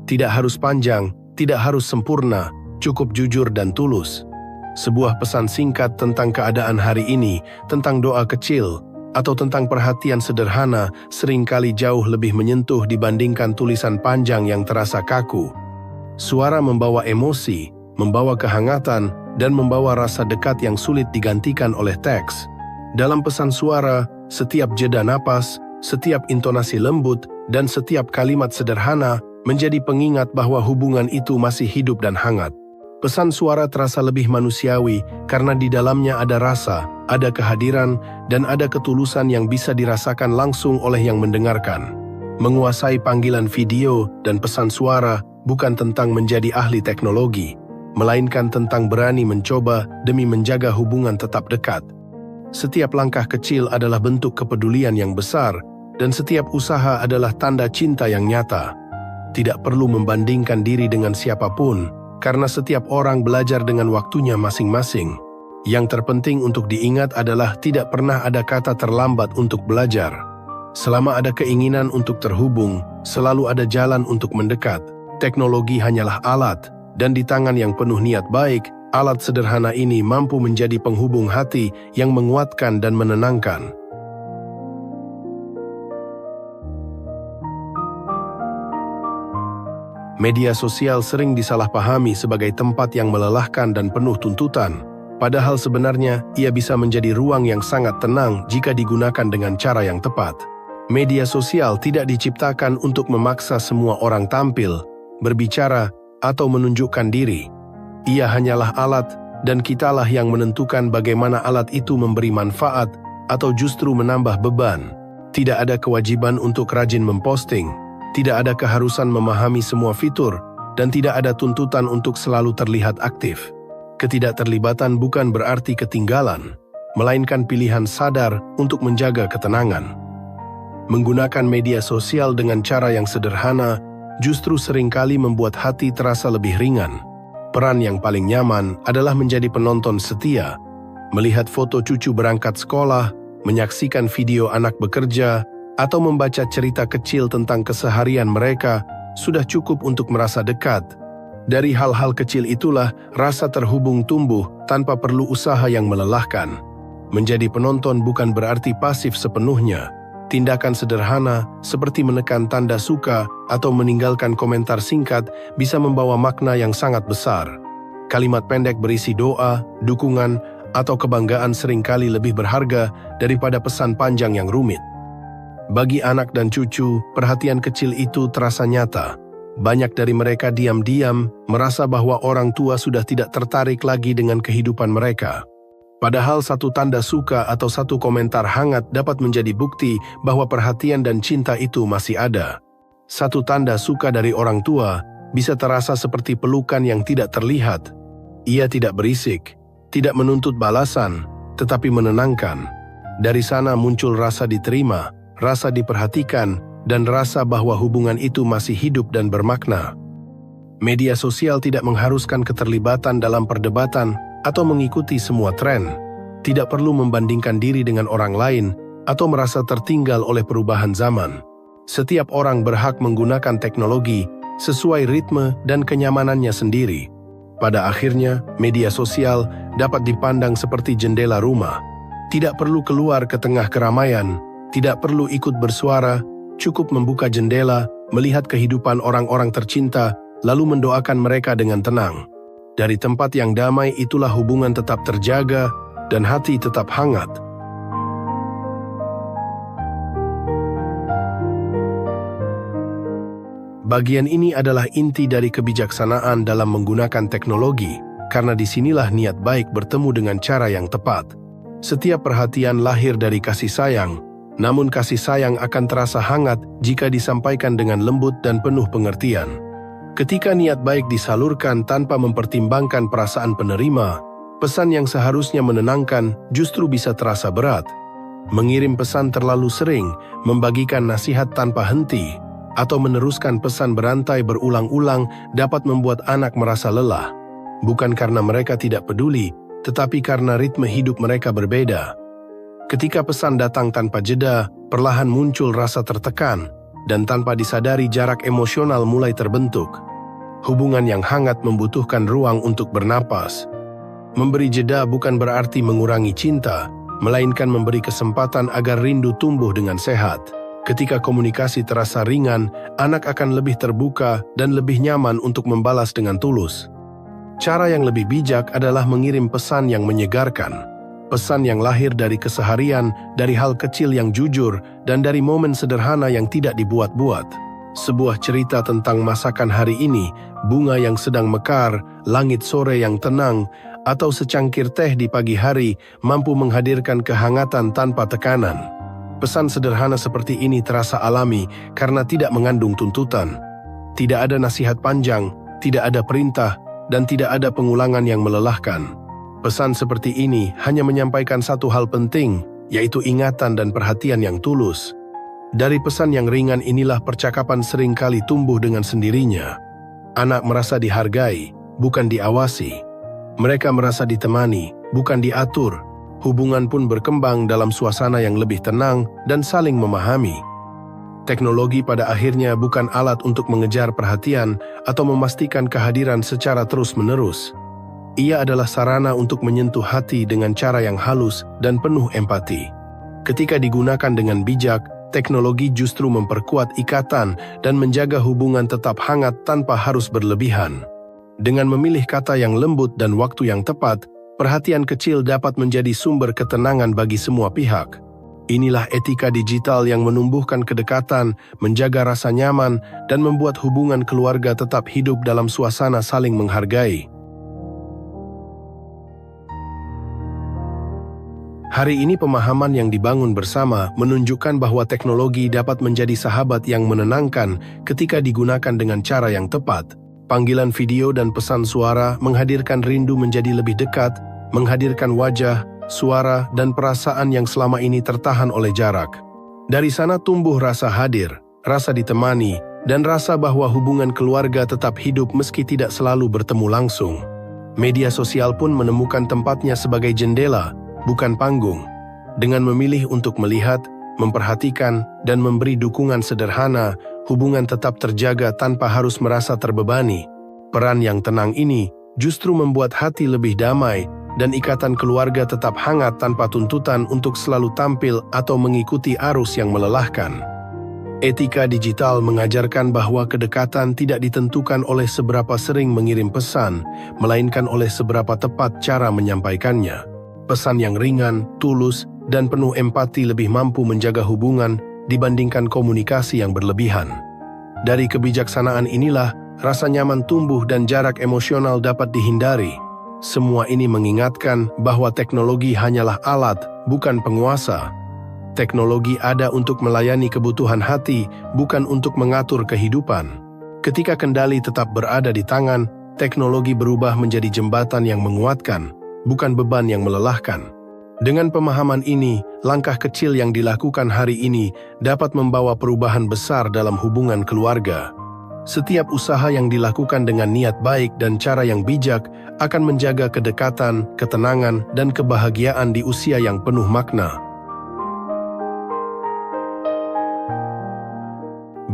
Tidak harus panjang, tidak harus sempurna, cukup jujur dan tulus. Sebuah pesan singkat tentang keadaan hari ini, tentang doa kecil, atau tentang perhatian sederhana, seringkali jauh lebih menyentuh dibandingkan tulisan panjang yang terasa kaku. Suara membawa emosi, membawa kehangatan, dan membawa rasa dekat yang sulit digantikan oleh teks. Dalam pesan suara, setiap jeda napas, setiap intonasi lembut, dan setiap kalimat sederhana menjadi pengingat bahwa hubungan itu masih hidup dan hangat. Pesan suara terasa lebih manusiawi karena di dalamnya ada rasa, ada kehadiran, dan ada ketulusan yang bisa dirasakan langsung oleh yang mendengarkan. Menguasai panggilan video dan pesan suara bukan tentang menjadi ahli teknologi, melainkan tentang berani mencoba demi menjaga hubungan tetap dekat. Setiap langkah kecil adalah bentuk kepedulian yang besar, dan setiap usaha adalah tanda cinta yang nyata. Tidak perlu membandingkan diri dengan siapapun, karena setiap orang belajar dengan waktunya masing-masing. Yang terpenting untuk diingat adalah tidak pernah ada kata terlambat untuk belajar. Selama ada keinginan untuk terhubung, selalu ada jalan untuk mendekat. Teknologi hanyalah alat, dan di tangan yang penuh niat baik, alat sederhana ini mampu menjadi penghubung hati yang menguatkan dan menenangkan. Media sosial sering disalahpahami sebagai tempat yang melelahkan dan penuh tuntutan, padahal sebenarnya ia bisa menjadi ruang yang sangat tenang jika digunakan dengan cara yang tepat. Media sosial tidak diciptakan untuk memaksa semua orang tampil, berbicara, atau menunjukkan diri. Ia hanyalah alat, dan kitalah yang menentukan bagaimana alat itu memberi manfaat atau justru menambah beban. Tidak ada kewajiban untuk rajin memposting, tidak ada keharusan memahami semua fitur, dan tidak ada tuntutan untuk selalu terlihat aktif. Ketidakterlibatan bukan berarti ketinggalan, melainkan pilihan sadar untuk menjaga ketenangan. Menggunakan media sosial dengan cara yang sederhana justru seringkali membuat hati terasa lebih ringan. Peran yang paling nyaman adalah menjadi penonton setia, melihat foto cucu berangkat sekolah, menyaksikan video anak bekerja, atau membaca cerita kecil tentang keseharian mereka sudah cukup untuk merasa dekat. Dari hal-hal kecil itulah rasa terhubung tumbuh tanpa perlu usaha yang melelahkan. Menjadi penonton bukan berarti pasif sepenuhnya. Tindakan sederhana seperti menekan tanda suka atau meninggalkan komentar singkat bisa membawa makna yang sangat besar. Kalimat pendek berisi doa, dukungan, atau kebanggaan seringkali lebih berharga daripada pesan panjang yang rumit. Bagi anak dan cucu, perhatian kecil itu terasa nyata. Banyak dari mereka diam-diam merasa bahwa orang tua sudah tidak tertarik lagi dengan kehidupan mereka. Padahal satu tanda suka atau satu komentar hangat dapat menjadi bukti bahwa perhatian dan cinta itu masih ada. Satu tanda suka dari orang tua bisa terasa seperti pelukan yang tidak terlihat. Ia tidak berisik, tidak menuntut balasan, tetapi menenangkan. Dari sana muncul rasa diterima, rasa diperhatikan, dan rasa bahwa hubungan itu masih hidup dan bermakna. Media sosial tidak mengharuskan keterlibatan dalam perdebatan atau mengikuti semua tren. Tidak perlu membandingkan diri dengan orang lain atau merasa tertinggal oleh perubahan zaman. Setiap orang berhak menggunakan teknologi sesuai ritme dan kenyamanannya sendiri. Pada akhirnya, media sosial dapat dipandang seperti jendela rumah. Tidak perlu keluar ke tengah keramaian, tidak perlu ikut bersuara, cukup membuka jendela, melihat kehidupan orang-orang tercinta, lalu mendoakan mereka dengan tenang. Dari tempat yang damai itulah hubungan tetap terjaga dan hati tetap hangat. Bagian ini adalah inti dari kebijaksanaan dalam menggunakan teknologi, karena disinilah niat baik bertemu dengan cara yang tepat. Setiap perhatian lahir dari kasih sayang, namun kasih sayang akan terasa hangat jika disampaikan dengan lembut dan penuh pengertian. Ketika niat baik disalurkan tanpa mempertimbangkan perasaan penerima, pesan yang seharusnya menenangkan justru bisa terasa berat. Mengirim pesan terlalu sering, membagikan nasihat tanpa henti, atau meneruskan pesan berantai berulang-ulang dapat membuat anak merasa lelah. Bukan karena mereka tidak peduli, tetapi karena ritme hidup mereka berbeda. Ketika pesan datang tanpa jeda, perlahan muncul rasa tertekan, dan tanpa disadari jarak emosional mulai terbentuk. Hubungan yang hangat membutuhkan ruang untuk bernapas. Memberi jeda bukan berarti mengurangi cinta, melainkan memberi kesempatan agar rindu tumbuh dengan sehat. Ketika komunikasi terasa ringan, anak akan lebih terbuka dan lebih nyaman untuk membalas dengan tulus. Cara yang lebih bijak adalah mengirim pesan yang menyegarkan. Pesan yang lahir dari keseharian, dari hal kecil yang jujur, dan dari momen sederhana yang tidak dibuat-buat. Sebuah cerita tentang masakan hari ini, bunga yang sedang mekar, langit sore yang tenang, atau secangkir teh di pagi hari mampu menghadirkan kehangatan tanpa tekanan. Pesan sederhana seperti ini terasa alami karena tidak mengandung tuntutan. Tidak ada nasihat panjang, tidak ada perintah, dan tidak ada pengulangan yang melelahkan. Pesan seperti ini hanya menyampaikan satu hal penting, yaitu ingatan dan perhatian yang tulus. Dari pesan yang ringan inilah percakapan seringkali tumbuh dengan sendirinya. Anak merasa dihargai, bukan diawasi. Mereka merasa ditemani, bukan diatur. Hubungan pun berkembang dalam suasana yang lebih tenang dan saling memahami. Teknologi pada akhirnya bukan alat untuk mengejar perhatian atau memastikan kehadiran secara terus-menerus. Ia adalah sarana untuk menyentuh hati dengan cara yang halus dan penuh empati. Ketika digunakan dengan bijak, teknologi justru memperkuat ikatan dan menjaga hubungan tetap hangat tanpa harus berlebihan. Dengan memilih kata yang lembut dan waktu yang tepat, perhatian kecil dapat menjadi sumber ketenangan bagi semua pihak. Inilah etika digital yang menumbuhkan kedekatan, menjaga rasa nyaman, dan membuat hubungan keluarga tetap hidup dalam suasana saling menghargai. Hari ini pemahaman yang dibangun bersama menunjukkan bahwa teknologi dapat menjadi sahabat yang menenangkan ketika digunakan dengan cara yang tepat. Panggilan video dan pesan suara menghadirkan rindu menjadi lebih dekat, menghadirkan wajah, suara, dan perasaan yang selama ini tertahan oleh jarak. Dari sana tumbuh rasa hadir, rasa ditemani, dan rasa bahwa hubungan keluarga tetap hidup meski tidak selalu bertemu langsung. Media sosial pun menemukan tempatnya sebagai jendela, bukan panggung. Dengan memilih untuk melihat, memperhatikan, dan memberi dukungan sederhana, hubungan tetap terjaga tanpa harus merasa terbebani. Peran yang tenang ini justru membuat hati lebih damai, dan ikatan keluarga tetap hangat tanpa tuntutan untuk selalu tampil atau mengikuti arus yang melelahkan. Etika digital mengajarkan bahwa kedekatan tidak ditentukan oleh seberapa sering mengirim pesan, melainkan oleh seberapa tepat cara menyampaikannya. Pesan yang ringan, tulus, dan penuh empati lebih mampu menjaga hubungan dibandingkan komunikasi yang berlebihan. Dari kebijaksanaan inilah, rasa nyaman tumbuh dan jarak emosional dapat dihindari. Semua ini mengingatkan bahwa teknologi hanyalah alat, bukan penguasa. Teknologi ada untuk melayani kebutuhan hati, bukan untuk mengatur kehidupan. Ketika kendali tetap berada di tangan, teknologi berubah menjadi jembatan yang menguatkan, bukan beban yang melelahkan. Dengan pemahaman ini, langkah kecil yang dilakukan hari ini dapat membawa perubahan besar dalam hubungan keluarga. Setiap usaha yang dilakukan dengan niat baik dan cara yang bijak akan menjaga kedekatan, ketenangan, dan kebahagiaan di usia yang penuh makna.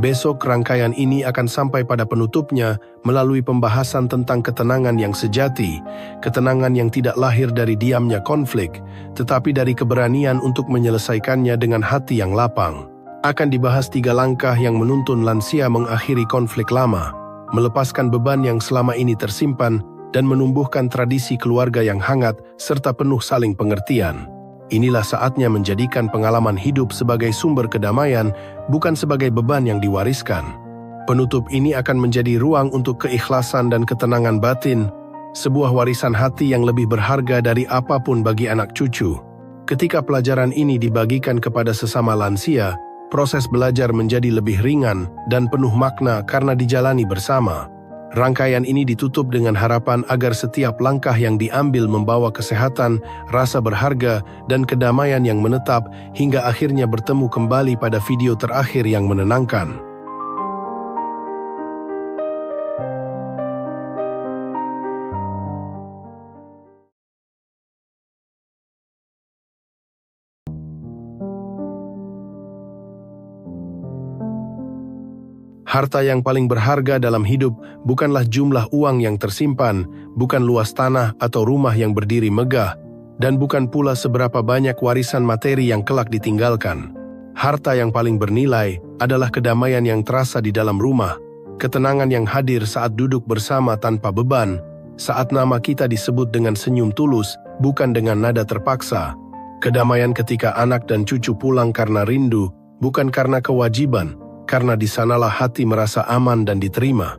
Besok rangkaian ini akan sampai pada penutupnya melalui pembahasan tentang ketenangan yang sejati, ketenangan yang tidak lahir dari diamnya konflik, tetapi dari keberanian untuk menyelesaikannya dengan hati yang lapang. Akan dibahas 3 langkah yang menuntun lansia mengakhiri konflik lama, melepaskan beban yang selama ini tersimpan, dan menumbuhkan tradisi keluarga yang hangat serta penuh saling pengertian. Inilah saatnya menjadikan pengalaman hidup sebagai sumber kedamaian, bukan sebagai beban yang diwariskan. Penutup ini akan menjadi ruang untuk keikhlasan dan ketenangan batin, sebuah warisan hati yang lebih berharga dari apapun bagi anak cucu. Ketika pelajaran ini dibagikan kepada sesama lansia, proses belajar menjadi lebih ringan dan penuh makna karena dijalani bersama. Rangkaian ini ditutup dengan harapan agar setiap langkah yang diambil membawa kesehatan, rasa berharga, dan kedamaian yang menetap hingga akhirnya bertemu kembali pada video terakhir yang menenangkan. Harta yang paling berharga dalam hidup bukanlah jumlah uang yang tersimpan, bukan luas tanah atau rumah yang berdiri megah, dan bukan pula seberapa banyak warisan materi yang kelak ditinggalkan. Harta yang paling bernilai adalah kedamaian yang terasa di dalam rumah, ketenangan yang hadir saat duduk bersama tanpa beban, saat nama kita disebut dengan senyum tulus, bukan dengan nada terpaksa. Kedamaian ketika anak dan cucu pulang karena rindu, bukan karena kewajiban, karena di sanalah hati merasa aman dan diterima.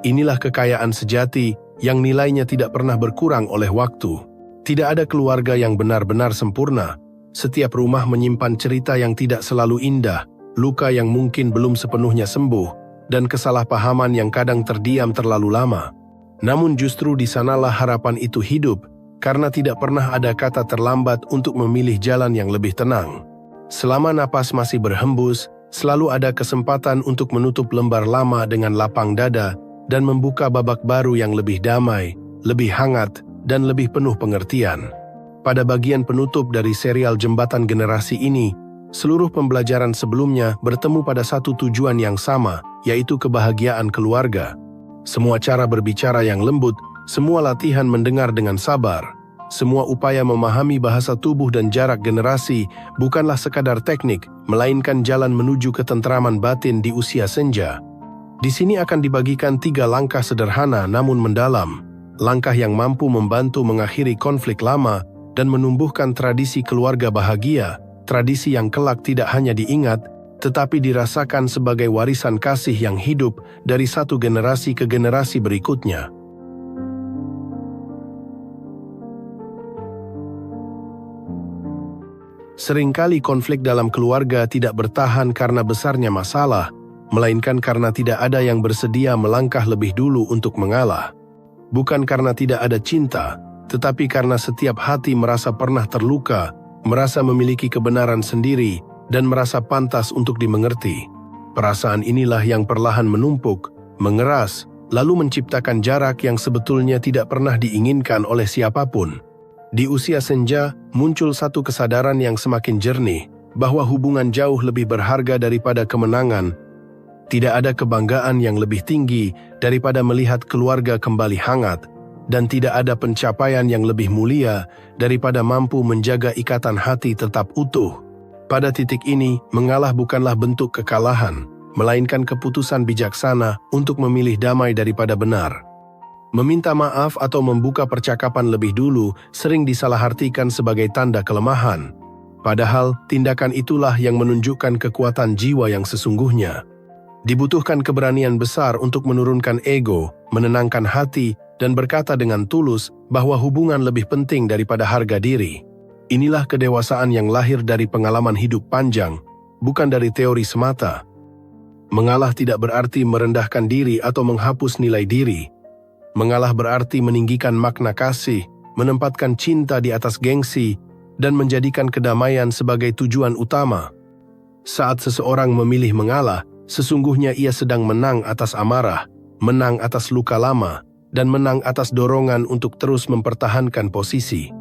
Inilah kekayaan sejati yang nilainya tidak pernah berkurang oleh waktu. Tidak ada keluarga yang benar-benar sempurna. Setiap rumah menyimpan cerita yang tidak selalu indah, luka yang mungkin belum sepenuhnya sembuh, dan kesalahpahaman yang kadang terdiam terlalu lama. Namun justru di sanalah harapan itu hidup, karena tidak pernah ada kata terlambat untuk memilih jalan yang lebih tenang. Selama napas masih berhembus, Selalu ada kesempatan untuk menutup lembar lama dengan lapang dada dan membuka babak baru yang lebih damai, lebih hangat, dan lebih penuh pengertian. Pada bagian penutup dari serial Jembatan Generasi ini, seluruh pembelajaran sebelumnya bertemu pada satu tujuan yang sama, yaitu kebahagiaan keluarga. Semua cara berbicara yang lembut, semua latihan mendengar dengan sabar, semua upaya memahami bahasa tubuh dan jarak generasi bukanlah sekadar teknik, melainkan jalan menuju ketentraman batin di usia senja. Di sini akan dibagikan 3 langkah sederhana namun mendalam, langkah yang mampu membantu mengakhiri konflik lama dan menumbuhkan tradisi keluarga bahagia, tradisi yang kelak tidak hanya diingat, tetapi dirasakan sebagai warisan kasih yang hidup dari satu generasi ke generasi berikutnya. Seringkali konflik dalam keluarga tidak bertahan karena besarnya masalah, melainkan karena tidak ada yang bersedia melangkah lebih dulu untuk mengalah. Bukan karena tidak ada cinta, tetapi karena setiap hati merasa pernah terluka, merasa memiliki kebenaran sendiri, dan merasa pantas untuk dimengerti. Perasaan inilah yang perlahan menumpuk, mengeras, lalu menciptakan jarak yang sebetulnya tidak pernah diinginkan oleh siapapun. Di usia senja, muncul satu kesadaran yang semakin jernih, bahwa hubungan jauh lebih berharga daripada kemenangan. Tidak ada kebanggaan yang lebih tinggi daripada melihat keluarga kembali hangat, dan tidak ada pencapaian yang lebih mulia daripada mampu menjaga ikatan hati tetap utuh. Pada titik ini, mengalah bukanlah bentuk kekalahan, melainkan keputusan bijaksana untuk memilih damai daripada benar. Meminta maaf atau membuka percakapan lebih dulu sering disalahartikan sebagai tanda kelemahan. Padahal, tindakan itulah yang menunjukkan kekuatan jiwa yang sesungguhnya. Dibutuhkan keberanian besar untuk menurunkan ego, menenangkan hati, dan berkata dengan tulus bahwa hubungan lebih penting daripada harga diri. Inilah kedewasaan yang lahir dari pengalaman hidup panjang, bukan dari teori semata. Mengalah tidak berarti merendahkan diri atau menghapus nilai diri. Mengalah berarti meninggikan makna kasih, menempatkan cinta di atas gengsi, dan menjadikan kedamaian sebagai tujuan utama. Saat seseorang memilih mengalah, sesungguhnya ia sedang menang atas amarah, menang atas luka lama, dan menang atas dorongan untuk terus mempertahankan posisi.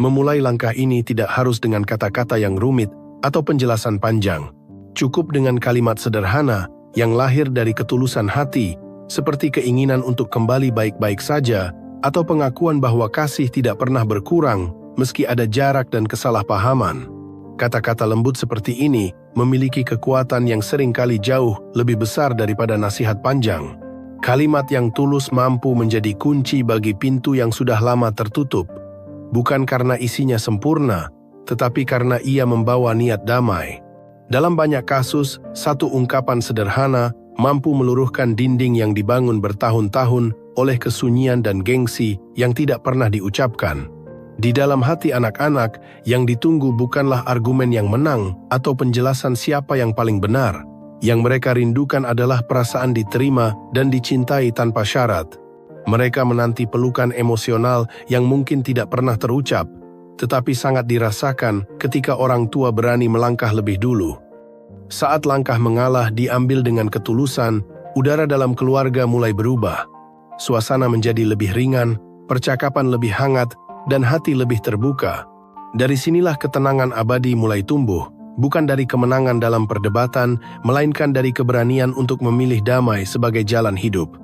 Memulai langkah ini tidak harus dengan kata-kata yang rumit atau penjelasan panjang. Cukup dengan kalimat sederhana yang lahir dari ketulusan hati, seperti keinginan untuk kembali baik-baik saja, atau pengakuan bahwa kasih tidak pernah berkurang meski ada jarak dan kesalahpahaman. Kata-kata lembut seperti ini memiliki kekuatan yang seringkali jauh lebih besar daripada nasihat panjang. Kalimat yang tulus mampu menjadi kunci bagi pintu yang sudah lama tertutup, bukan karena isinya sempurna, tetapi karena ia membawa niat damai. Dalam banyak kasus, satu ungkapan sederhana mampu meluruhkan dinding yang dibangun bertahun-tahun oleh kesunyian dan gengsi yang tidak pernah diucapkan. Di dalam hati anak-anak, yang ditunggu bukanlah argumen yang menang atau penjelasan siapa yang paling benar. Yang mereka rindukan adalah perasaan diterima dan dicintai tanpa syarat. Mereka menanti pelukan emosional yang mungkin tidak pernah terucap, tetapi sangat dirasakan ketika orang tua berani melangkah lebih dulu. Saat langkah mengalah diambil dengan ketulusan, udara dalam keluarga mulai berubah. Suasana menjadi lebih ringan, percakapan lebih hangat, dan hati lebih terbuka. Dari sinilah ketenangan abadi mulai tumbuh, bukan dari kemenangan dalam perdebatan, melainkan dari keberanian untuk memilih damai sebagai jalan hidup.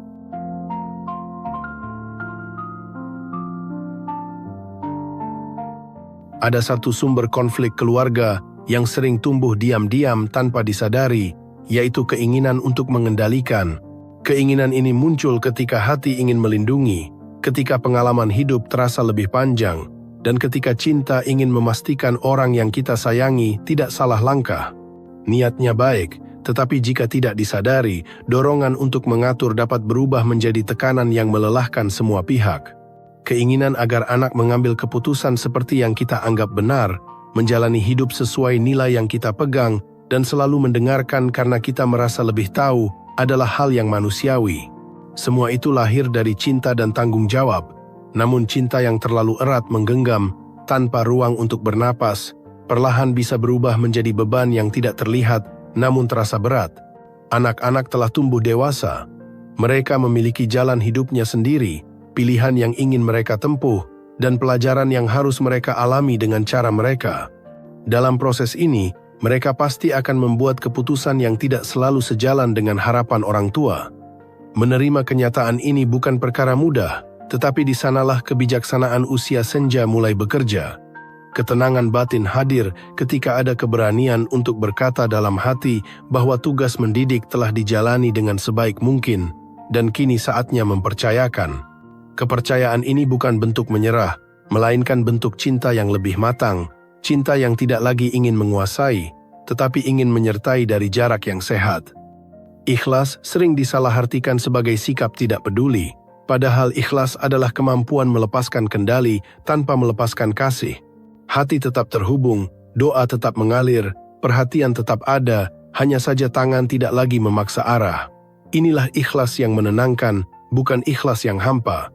Ada satu sumber konflik keluarga yang sering tumbuh diam-diam tanpa disadari, yaitu keinginan untuk mengendalikan. Keinginan ini muncul ketika hati ingin melindungi, ketika pengalaman hidup terasa lebih panjang, dan ketika cinta ingin memastikan orang yang kita sayangi tidak salah langkah. Niatnya baik, tetapi jika tidak disadari, dorongan untuk mengatur dapat berubah menjadi tekanan yang melelahkan semua pihak. Keinginan agar anak mengambil keputusan seperti yang kita anggap benar, menjalani hidup sesuai nilai yang kita pegang, dan selalu mendengarkan karena kita merasa lebih tahu, adalah hal yang manusiawi. Semua itu lahir dari cinta dan tanggung jawab, namun cinta yang terlalu erat menggenggam, tanpa ruang untuk bernapas, perlahan bisa berubah menjadi beban yang tidak terlihat, namun terasa berat. Anak-anak telah tumbuh dewasa. Mereka memiliki jalan hidupnya sendiri, pilihan yang ingin mereka tempuh, dan pelajaran yang harus mereka alami dengan cara mereka. Dalam proses ini, mereka pasti akan membuat keputusan yang tidak selalu sejalan dengan harapan orang tua. Menerima kenyataan ini bukan perkara mudah, tetapi di sanalah kebijaksanaan usia senja mulai bekerja. Ketenangan batin hadir ketika ada keberanian untuk berkata dalam hati bahwa tugas mendidik telah dijalani dengan sebaik mungkin, dan kini saatnya mempercayakan. Kepercayaan ini bukan bentuk menyerah, melainkan bentuk cinta yang lebih matang, cinta yang tidak lagi ingin menguasai, tetapi ingin menyertai dari jarak yang sehat. Ikhlas sering disalahartikan sebagai sikap tidak peduli, padahal ikhlas adalah kemampuan melepaskan kendali tanpa melepaskan kasih. Hati tetap terhubung, doa tetap mengalir, perhatian tetap ada, hanya saja tangan tidak lagi memaksa arah. Inilah ikhlas yang menenangkan, bukan ikhlas yang hampa.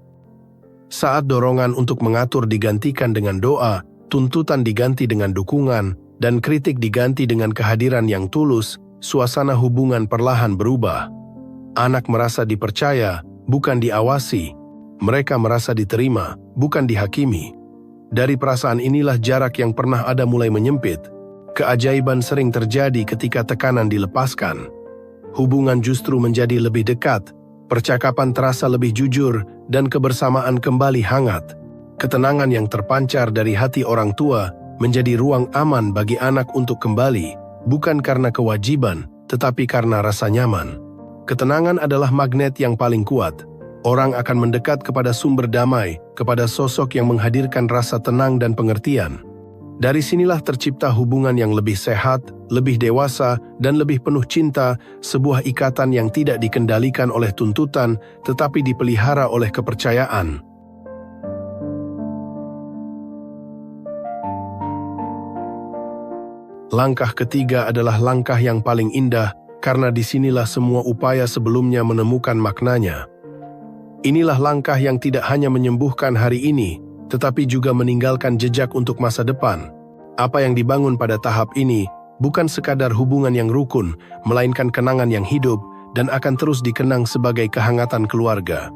Saat dorongan untuk mengatur digantikan dengan doa, tuntutan diganti dengan dukungan, dan kritik diganti dengan kehadiran yang tulus, suasana hubungan perlahan berubah. Anak merasa dipercaya, bukan diawasi. Mereka merasa diterima, bukan dihakimi. Dari perasaan inilah jarak yang pernah ada mulai menyempit. Keajaiban sering terjadi ketika tekanan dilepaskan. Hubungan justru menjadi lebih dekat, percakapan terasa lebih jujur, dan kebersamaan kembali hangat. Ketenangan yang terpancar dari hati orang tua menjadi ruang aman bagi anak untuk kembali, bukan karena kewajiban, tetapi karena rasa nyaman. Ketenangan adalah magnet yang paling kuat. Orang akan mendekat kepada sumber damai, kepada sosok yang menghadirkan rasa tenang dan pengertian. Dari sinilah tercipta hubungan yang lebih sehat, lebih dewasa, dan lebih penuh cinta, sebuah ikatan yang tidak dikendalikan oleh tuntutan, tetapi dipelihara oleh kepercayaan. Langkah ketiga adalah langkah yang paling indah, karena disinilah semua upaya sebelumnya menemukan maknanya. Inilah langkah yang tidak hanya menyembuhkan hari ini, tetapi juga meninggalkan jejak untuk masa depan. Apa yang dibangun pada tahap ini bukan sekadar hubungan yang rukun, melainkan kenangan yang hidup dan akan terus dikenang sebagai kehangatan keluarga.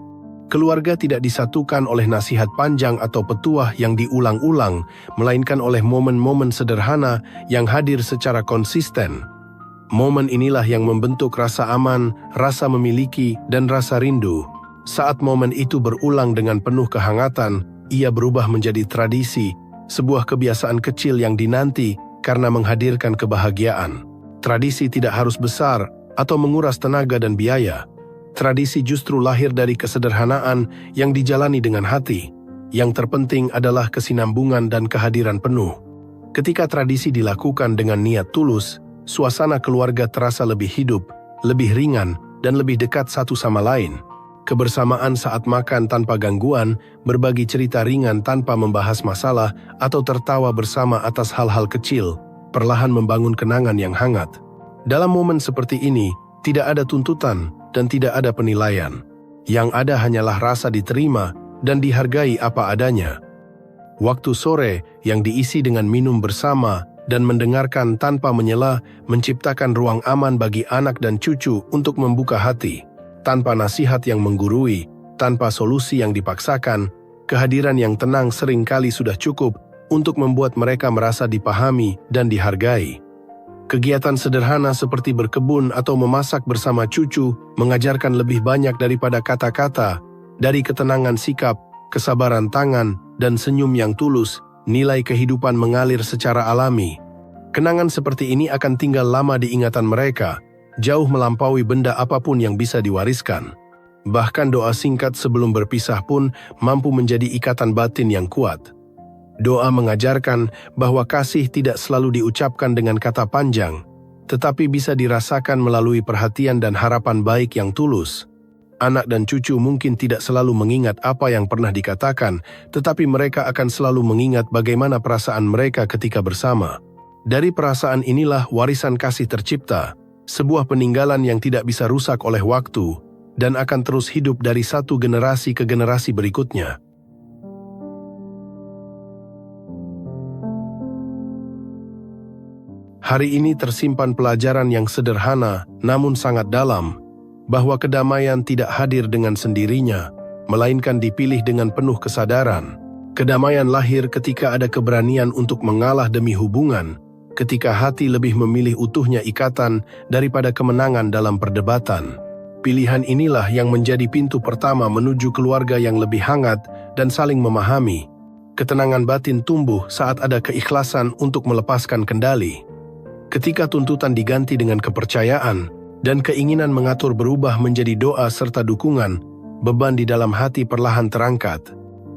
Keluarga tidak disatukan oleh nasihat panjang atau petuah yang diulang-ulang, melainkan oleh momen-momen sederhana yang hadir secara konsisten. Momen inilah yang membentuk rasa aman, rasa memiliki, dan rasa rindu. Saat momen itu berulang dengan penuh kehangatan, ia berubah menjadi tradisi, sebuah kebiasaan kecil yang dinanti karena menghadirkan kebahagiaan. Tradisi tidak harus besar atau menguras tenaga dan biaya. Tradisi justru lahir dari kesederhanaan yang dijalani dengan hati. Yang terpenting adalah kesinambungan dan kehadiran penuh. Ketika tradisi dilakukan dengan niat tulus, suasana keluarga terasa lebih hidup, lebih ringan, dan lebih dekat satu sama lain. Kebersamaan saat makan tanpa gangguan, berbagi cerita ringan tanpa membahas masalah, atau tertawa bersama atas hal-hal kecil, perlahan membangun kenangan yang hangat. Dalam momen seperti ini, tidak ada tuntutan dan tidak ada penilaian. Yang ada hanyalah rasa diterima dan dihargai apa adanya. Waktu sore yang diisi dengan minum bersama dan mendengarkan tanpa menyela menciptakan ruang aman bagi anak dan cucu untuk membuka hati. Tanpa nasihat yang menggurui, tanpa solusi yang dipaksakan, kehadiran yang tenang seringkali sudah cukup untuk membuat mereka merasa dipahami dan dihargai. Kegiatan sederhana seperti berkebun atau memasak bersama cucu mengajarkan lebih banyak daripada kata-kata. Dari ketenangan sikap, kesabaran tangan, dan senyum yang tulus, nilai kehidupan mengalir secara alami. Kenangan seperti ini akan tinggal lama di ingatan mereka, jauh melampaui benda apapun yang bisa diwariskan. Bahkan doa singkat sebelum berpisah pun mampu menjadi ikatan batin yang kuat. Doa mengajarkan bahwa kasih tidak selalu diucapkan dengan kata panjang, tetapi bisa dirasakan melalui perhatian dan harapan baik yang tulus. Anak dan cucu mungkin tidak selalu mengingat apa yang pernah dikatakan, tetapi mereka akan selalu mengingat bagaimana perasaan mereka ketika bersama. Dari perasaan inilah warisan kasih tercipta, sebuah peninggalan yang tidak bisa rusak oleh waktu dan akan terus hidup dari satu generasi ke generasi berikutnya. Hari ini tersimpan pelajaran yang sederhana namun sangat dalam, bahwa kedamaian tidak hadir dengan sendirinya, melainkan dipilih dengan penuh kesadaran. Kedamaian lahir ketika ada keberanian untuk mengalah demi hubungan, ketika hati lebih memilih utuhnya ikatan daripada kemenangan dalam perdebatan. Pilihan inilah yang menjadi pintu pertama menuju keluarga yang lebih hangat dan saling memahami. Ketenangan batin tumbuh saat ada keikhlasan untuk melepaskan kendali. Ketika tuntutan diganti dengan kepercayaan dan keinginan mengatur berubah menjadi doa serta dukungan, beban di dalam hati perlahan terangkat.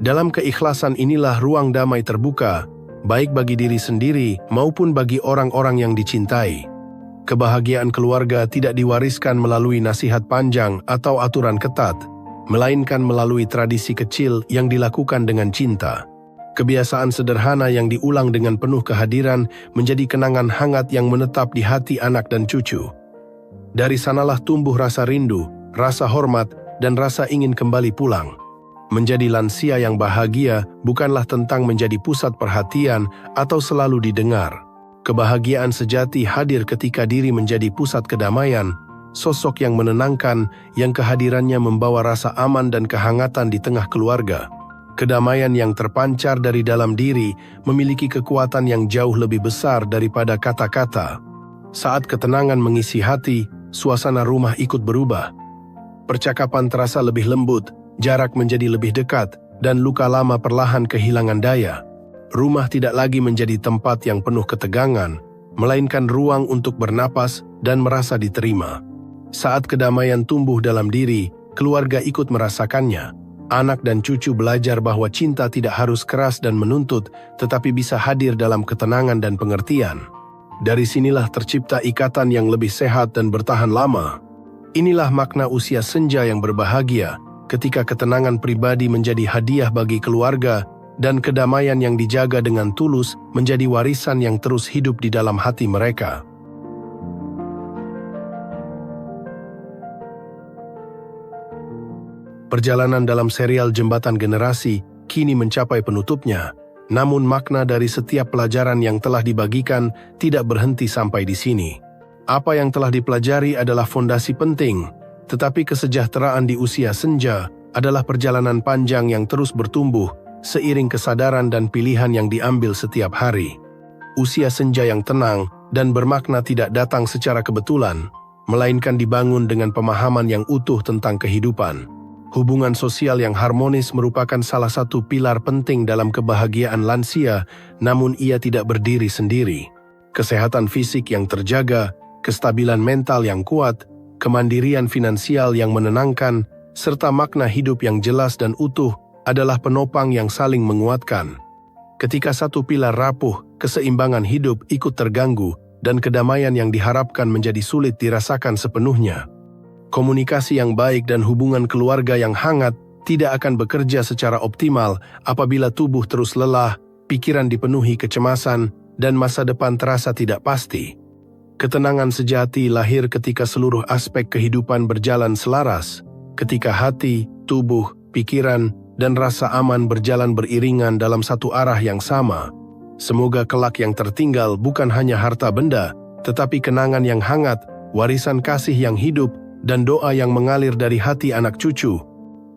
Dalam keikhlasan inilah ruang damai terbuka, baik bagi diri sendiri maupun bagi orang-orang yang dicintai. Kebahagiaan keluarga tidak diwariskan melalui nasihat panjang atau aturan ketat, melainkan melalui tradisi kecil yang dilakukan dengan cinta. Kebiasaan sederhana yang diulang dengan penuh kehadiran menjadi kenangan hangat yang menetap di hati anak dan cucu. Dari sanalah tumbuh rasa rindu, rasa hormat, dan rasa ingin kembali pulang. Menjadi lansia yang bahagia bukanlah tentang menjadi pusat perhatian atau selalu didengar. Kebahagiaan sejati hadir ketika diri menjadi pusat kedamaian, sosok yang menenangkan, yang kehadirannya membawa rasa aman dan kehangatan di tengah keluarga. Kedamaian yang terpancar dari dalam diri memiliki kekuatan yang jauh lebih besar daripada kata-kata. Saat ketenangan mengisi hati, suasana rumah ikut berubah. Percakapan terasa lebih lembut, jarak menjadi lebih dekat, dan luka lama perlahan kehilangan daya. Rumah tidak lagi menjadi tempat yang penuh ketegangan, melainkan ruang untuk bernapas dan merasa diterima. Saat kedamaian tumbuh dalam diri, keluarga ikut merasakannya. Anak dan cucu belajar bahwa cinta tidak harus keras dan menuntut, tetapi bisa hadir dalam ketenangan dan pengertian. Dari sinilah tercipta ikatan yang lebih sehat dan bertahan lama. Inilah makna usia senja yang berbahagia, ketika ketenangan pribadi menjadi hadiah bagi keluarga dan kedamaian yang dijaga dengan tulus menjadi warisan yang terus hidup di dalam hati mereka. Perjalanan dalam serial Jembatan Generasi kini mencapai penutupnya, namun makna dari setiap pelajaran yang telah dibagikan tidak berhenti sampai di sini. Apa yang telah dipelajari adalah fondasi penting, tetapi kesejahteraan di usia senja adalah perjalanan panjang yang terus bertumbuh seiring kesadaran dan pilihan yang diambil setiap hari. Usia senja yang tenang dan bermakna tidak datang secara kebetulan, melainkan dibangun dengan pemahaman yang utuh tentang kehidupan. Hubungan sosial yang harmonis merupakan salah satu pilar penting dalam kebahagiaan lansia, namun ia tidak berdiri sendiri. Kesehatan fisik yang terjaga, kestabilan mental yang kuat, kemandirian finansial yang menenangkan, serta makna hidup yang jelas dan utuh adalah penopang yang saling menguatkan. Ketika satu pilar rapuh, keseimbangan hidup ikut terganggu dan kedamaian yang diharapkan menjadi sulit dirasakan sepenuhnya. Komunikasi yang baik dan hubungan keluarga yang hangat tidak akan bekerja secara optimal apabila tubuh terus lelah, pikiran dipenuhi kecemasan, dan masa depan terasa tidak pasti. Ketenangan sejati lahir ketika seluruh aspek kehidupan berjalan selaras, ketika hati, tubuh, pikiran, dan rasa aman berjalan beriringan dalam satu arah yang sama. Semoga kelak yang tertinggal bukan hanya harta benda, tetapi kenangan yang hangat, warisan kasih yang hidup, dan doa yang mengalir dari hati anak cucu.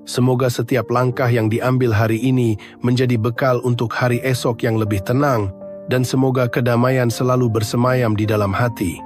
Semoga setiap langkah yang diambil hari ini menjadi bekal untuk hari esok yang lebih tenang, dan semoga kedamaian selalu bersemayam di dalam hati.